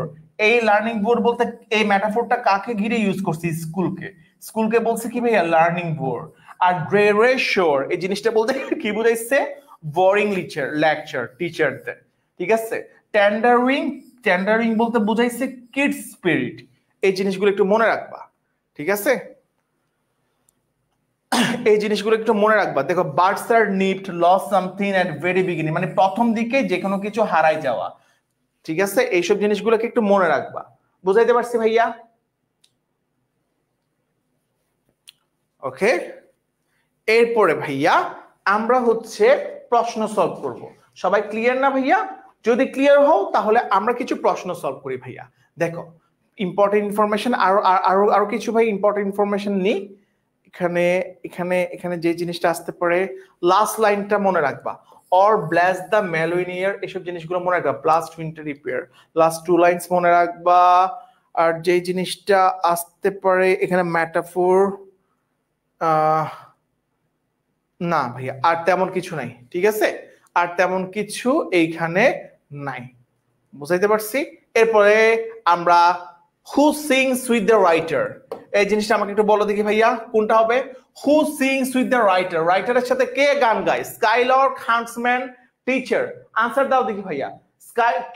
এই লার্নিং ভোর বলতে এই ম্যাটাফোরটা কাকে ঘিরে ইউজ করছি? স্কুলকে। স্কুলকে বলছে কি ভাইয়া? লার্নিং ভোর। আর গ্রে রে শোর, এই জিনিসটা বলতে কি বুঝাইছে? বোরিং লেকচার টিচারদের, ঠিক আছে। টেন্ডারিং বলতে বুঝাইছে কিড স্পিরিট, এই জিনিসগুলো একটু মনে রাখবা, ঠিক আছে। এই জিনিসগুলো একটু মনে রাখবা। দেখো birds are nipped, lose something at very beginning, মানে প্রথম দিকে যে কোনো কিছু হারাই যাওয়া, ঠিক আছে। এইসব জিনিসগুলোকে একটু মনে রাখবা। বুঝাইতে পারছি ভাইয়া? ওকে, এরপরে ভাইয়া আমরা হচ্ছে প্রশ্ন সলভ করব। সবাই ক্লিয়ার না ভাইয়া? যদি ক্লিয়ার হও তাহলে আমরা কিছু প্রশ্ন সলভ করি ভাইয়া। দেখো ইম্পর্টেন্ট ইনফরমেশন, আরো কিছু ভাই ইম্পর্টেন্ট ইনফরমেশন নিই। এখানে এখানে এখানে যে জিনিসটা আসতে পারে, লাস্ট লাইনটা মনে রাখবা, or bless the millionaire, এসব জিনিসগুলো মনে রাখবা। প্লাস টুইনটা রিপেয়ার, লাস্ট টু লাইনস মনে রাখবা। আর যে জিনিসটা আসতে পারে এখানে ম্যাটাফোর, না ভাইয়া আর তেমন কিছু নাই, ঠিক আছে। আর তেমন কিছু এইখানে নাই, বুঝাইতে পারছি। এরপরে আমরা হু সিংস উইথ দ্য রাইটার, এই জিনিসটা আমাকে একটু বলো দেখি ভাইয়া, কোনটা হবে? হু সিংস উইথ দ্য রাইটার, রাইটারের সাথে কে গান গায়? Skylark, হান্টসম্যান, teacher. আনসার দাও দেখি ভাইয়া,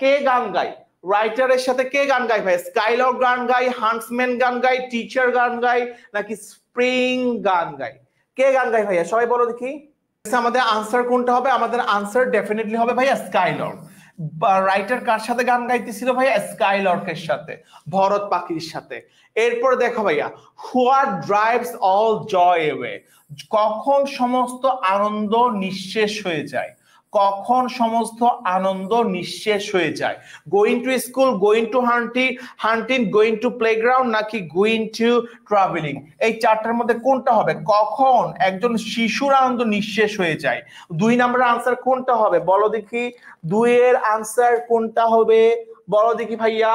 কে গান গায়? রাইটারের সাথে কে গান গায় ভাই? স্কাইলার্ক গান গায়, হান্টসম্যান গান গায়, টিচার গান গায়, নাকি স্প্রিং গান গায়? কে গান গায় ভাইয়া? সবাই বলো দেখি। আমাদের আনসার কোনটা হবে? আমাদের আনসার ডেফিনেটলি হবে ভাইয়া স্কাইলার্ক। রাইটার কার সাথে গান গাইতেছিল ভাইয়া? স্কাইলার্কের সাথে, ভরত পাখির সাথে। এরপর দেখো ভাইয়া, what drives all joy away, কখন সমস্ত আনন্দ নিঃশেষ হয়ে যায়? কখন সমস্ত আনন্দ নিঃশেষ হয়ে যায়? Going to school, going to hunting, going to playground, নাকি গোয়িং টু ট্রাভেলিং? এই চারটার মধ্যে কোনটা হবে? কখন একজন শিশুর আনন্দ নিঃশেষ হয়ে যায়? 2 নম্বরের আনসার কোনটা হবে বলো দেখি? 2 এর আনসার কোনটা হবে বলো দেখি ভাইয়া,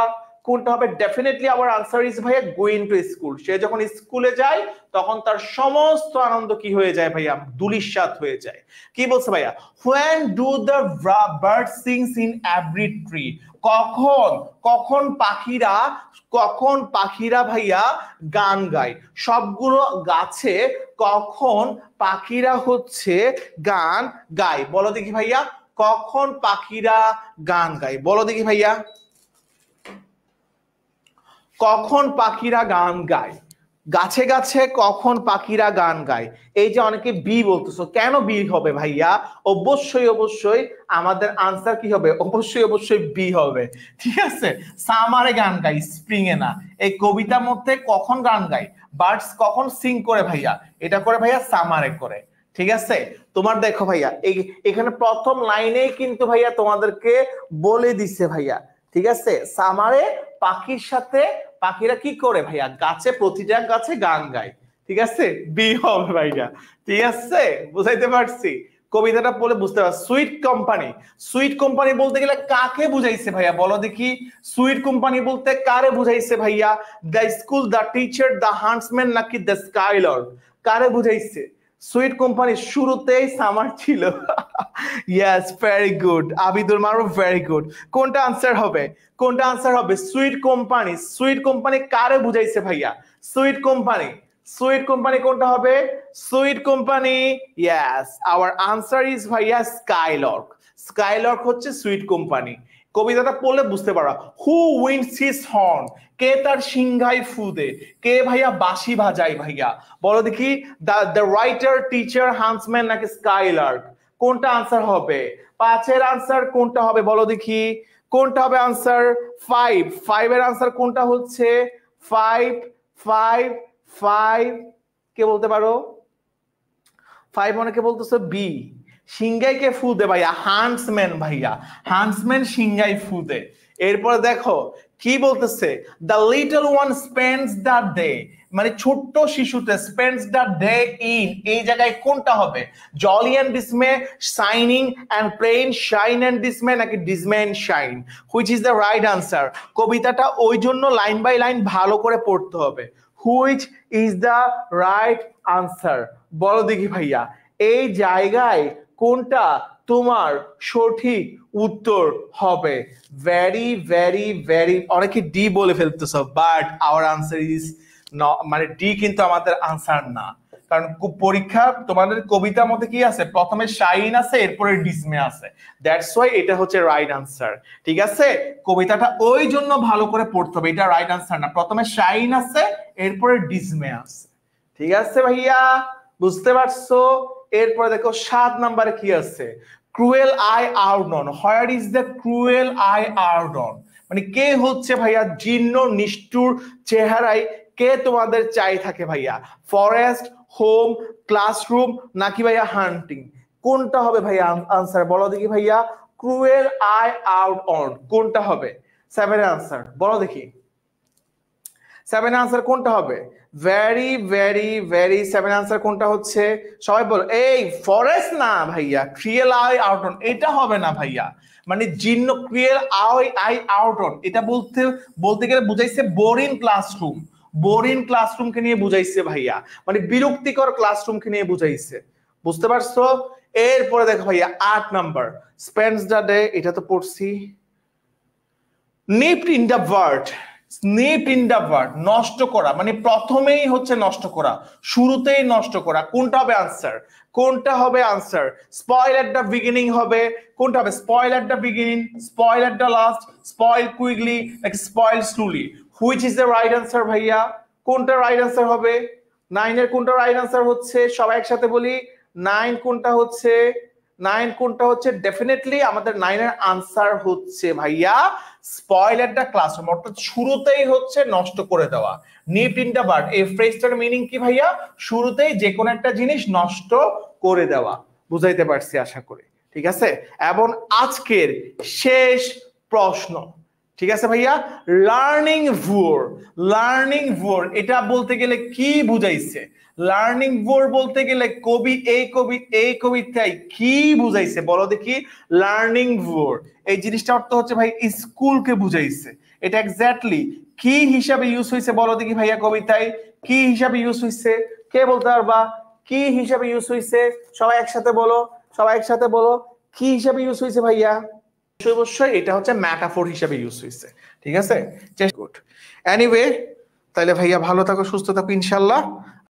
কোনটা হবে? ডেফিনেটলি আওয়ার আনসার ইজ ভাইয়া গোয়িং টু স্কুল। সে যখন স্কুলে যায় তখন তার সমস্ত আনন্দ কি হয়ে যায় ভাইয়া? ধূলিসাৎ হয়ে যায়। কি বলছে ভাইয়া? when do the bird sings in every tree, কখন কখন পাখিরা ভাইয়া গান গায়? সবগুলো গাছে কখন পাখিরা হচ্ছে গান গায় বলো দেখি ভাইয়া? কখন পাখিরা গান গায় বলো দেখি ভাইয়া? কখন পাখিরা গান গায়? গাছে গাছে কখন পাখিরা গান গায়? এই যে অনেকে বি বলতেছো, কেন বি হবে ভাইয়া? অবশ্যই আমাদের আনসার কি হবে? অবশ্যই বি হবে, ঠিক আছে। সামারে গান গায়, স্প্রিং এ না। এই কবিতার মধ্যে কখন গান গায়? বার্ডস কখন সিং করে ভাইয়া? এটা করে ভাইয়া সামারে করে, ঠিক আছে। তোমার দেখো ভাইয়া এখানে প্রথম লাইনেই কিন্তু ভাইয়া তোমাদেরকে বলে দিছে ভাইয়া, ঠিক আছে। সামারে পাখির সাথে পাখিরা কি করে ভাইয়া? গাছে, প্রতিটা গাছে গান গায়, ঠিক আছে। বি হবে ভাইয়া, ঠিক আছে। বুঝাইতে পারছি? কবিতাটা বলে বুঝতে পারছি। সুইট কোম্পানি বলতে গেলে কাকে বুঝাইছে ভাইয়া বলো দেখি? সুইট কোম্পানি বলতে কারে বুঝাইছে ভাইয়া? The school, the teacher, the হান্টসম্যান, নাকি দ্য স্কাইলার্ক? কারে বুঝাইছে? সুইট কোম্পানি শুরুতেই সামার ছিল। ইয়েস, ভেরি গুড আবিদুল মারুফ, ভেরি গুড। কোনটা আনসার হবে? সুইট কোম্পানি কারে বুঝাইছে ভাইয়া? সুইট কোম্পানি কোনটা হবে? Sweet company, yes, hour answer is ভাইয়া স্কাইলার্ক হচ্ছে সুইট কোম্পানি। কবিতাটা পড়লে বুঝতে পারো। হু উইন্ডস হিজ হর্ন, কে তার সিংহাই ফু দে? কে ভাইয়া বাঁশি বাজায় ভাইয়া বলো দেখি? দ্য রাইটার, টিচার, হান্টসম্যান, নাকি স্কাইলার্ক? কোনটা আনসার হবে? 5 এর আনসার কোনটা হবে বলো দেখি? কোনটা হবে আনসার? 5 এর আনসার কোনটা হচ্ছে? 5 কে বলতে পারো? 5 অনেকে বলতেছে বি। সিংহাইকে ফু দে ভাইয়া? হান্টসম্যান সিংহাই ফু দে। এরপরে দেখো কি বলতেছে? The little one spends the day, মানে ছোট্ট শিশুতে স্পেন্ডস দ্য ডে ইন, এই জায়গায় কোনটা হবে? Jolly and dismay, shining and plain, shine and dismay, নাকি dismay and shine? Which is the right answer? কবিতাটা ওই জন্য লাইন বাই লাইন ভালো করে পড়তে হবে। Which is the right answer বলো দেখি ভাইয়া? এই জায়গায় কোনটা তোমার সঠিক উত্তর হবে? ভেরি অনেকে ডি বলে ফেলতেছ, বাট আওয়ার আনসার ইজ মানে ডি কিন্তু আমাদের আনসার না, কারণ পরীক্ষা তোমাদের কবিতার মধ্যে কি আছে, প্রথমে শাইন আছে এরপরে ডিসমে আছে, দ্যাটস ওয়াই এটা হচ্ছে রাইট আনসার। ঠিক আছে, কবিতাটা ওই জন্য ভালো করে পড়তে হবে, এটা রাইট আনসার না, প্রথমে শাইন আছে এরপরে ডিসমে আছে। ঠিক আছে ভাইয়া, বুঝতে পারছো? এরপরে দেখো 7 নম্বরে কি আছে, cruel eye outworn. Where is the cruel eye outworn, মানে কে হচ্ছে ভাইয়া জীর্ণ নিষ্ঠুর চেহারায় কে তোমাদের চাই থাকে ভাইয়া? ফরেস্ট, হোম, ক্লাসরুম নাকি ভাইয়া হান্টিং? কোনটা হবে ভাইয়া আনসার বলো দেখি ভাইয়া? ক্রুয়েল আই আউট অন কোনটা হবে? 7 আনসার বলো দেখি, 7 আনসার কোনটা হবে? ভেরি ভেরি ভেরি 7 আনসার কোনটা হচ্ছে সবাই বলো। এই ফরেস্ট না ভাইয়া, ক্রিয়েল আই আউট অন এটা হবে না ভাইয়া, মানে জীর্ণ ক্রিয়েল আই আউট অন এটা বলতে গেলে বুঝাইছে বোরিং ক্লাসরুম, বোরিং ক্লাসরুমকে নিয়ে বুঝাইছে ভাইয়া, মানে বিরক্তিকর ক্লাসরুমকে নিয়ে বুঝাইছে। বুঝতে পারছো? এরপরে দেখো ভাইয়া 8 নাম্বার স্পেন্ডস দ্য ডে, এটা তো পড়ছি। Nipped in the word, snip in the word নষ্ট করা, মানে প্রথমেই হচ্ছে নষ্ট করা, শুরুতেই নষ্ট করা, কোনটা হবে আনসার? কোনটা হবে answer? Spoil at the beginning হবে, কোনটা হবে? Spoil at the beginning, spoil at the last, spoil quickly নাকি spoil slowly? Which is the right answer ভাইয়া? কোনটা রাইট আনসার হবে? 9 এর কোনটা রাইট আনসার হচ্ছে? সবাই একসাথে বলি 9 কোনটা হচ্ছে? 9 কোনটা হচ্ছে? ডেফিনেটলি আমাদের 9 এর আনসার হচ্ছে ভাইয়া স্পয়েল এট দ্য ক্লাসরুম, অর্থাৎ শুরুতেই হচ্ছে নষ্ট করে দেওয়া। নিপড ইন দ্য বার্ড এই ফ্রেজটার মিনিং কি ভাইয়া? শুরুতেই যে কোনো একটা জিনিস নষ্ট করে দেওয়া। বুঝাইতে পারছি আশা করি, ঠিক আছে? এবং আজকের শেষ প্রশ্ন, ঠিক আছে ভাইয়া, লার্নিং ভুর, লার্নিং ভুর এটা বলতে গেলে কি বুঝাইছে? লার্নিং ভুর বলতে গেলে কবি এই কবিতায় কি বুঝাইছে বলো দেখি? লার্নিং ভুর এই জিনিসটা অর্থ হচ্ছে ভাই স্কুলকে বুঝাইছে। এটা এক্স্যাক্টলি কি হিসাবে ইউজ হয়েছে বলো দেখি ভাইয়া? কবিতায় কি হিসাবে ইউজ হয়েছে? কে বলতে পারবা কি হিসাবে ইউজ হয়েছে? সবাই একসাথে বলো, সবাই একসাথে বলো কি হিসাবে ইউজ হয়েছে ভাইয়া? অবশ্যই এটা হচ্ছে ম্যাটাফোর হিসেবে ইউজ হয়েছে। ঠিক আছে, গুড। এনিওয়ে তাহলে ভাইয়া ভালো থাকো, সুস্থ থাকো ইনশাল্লাহ।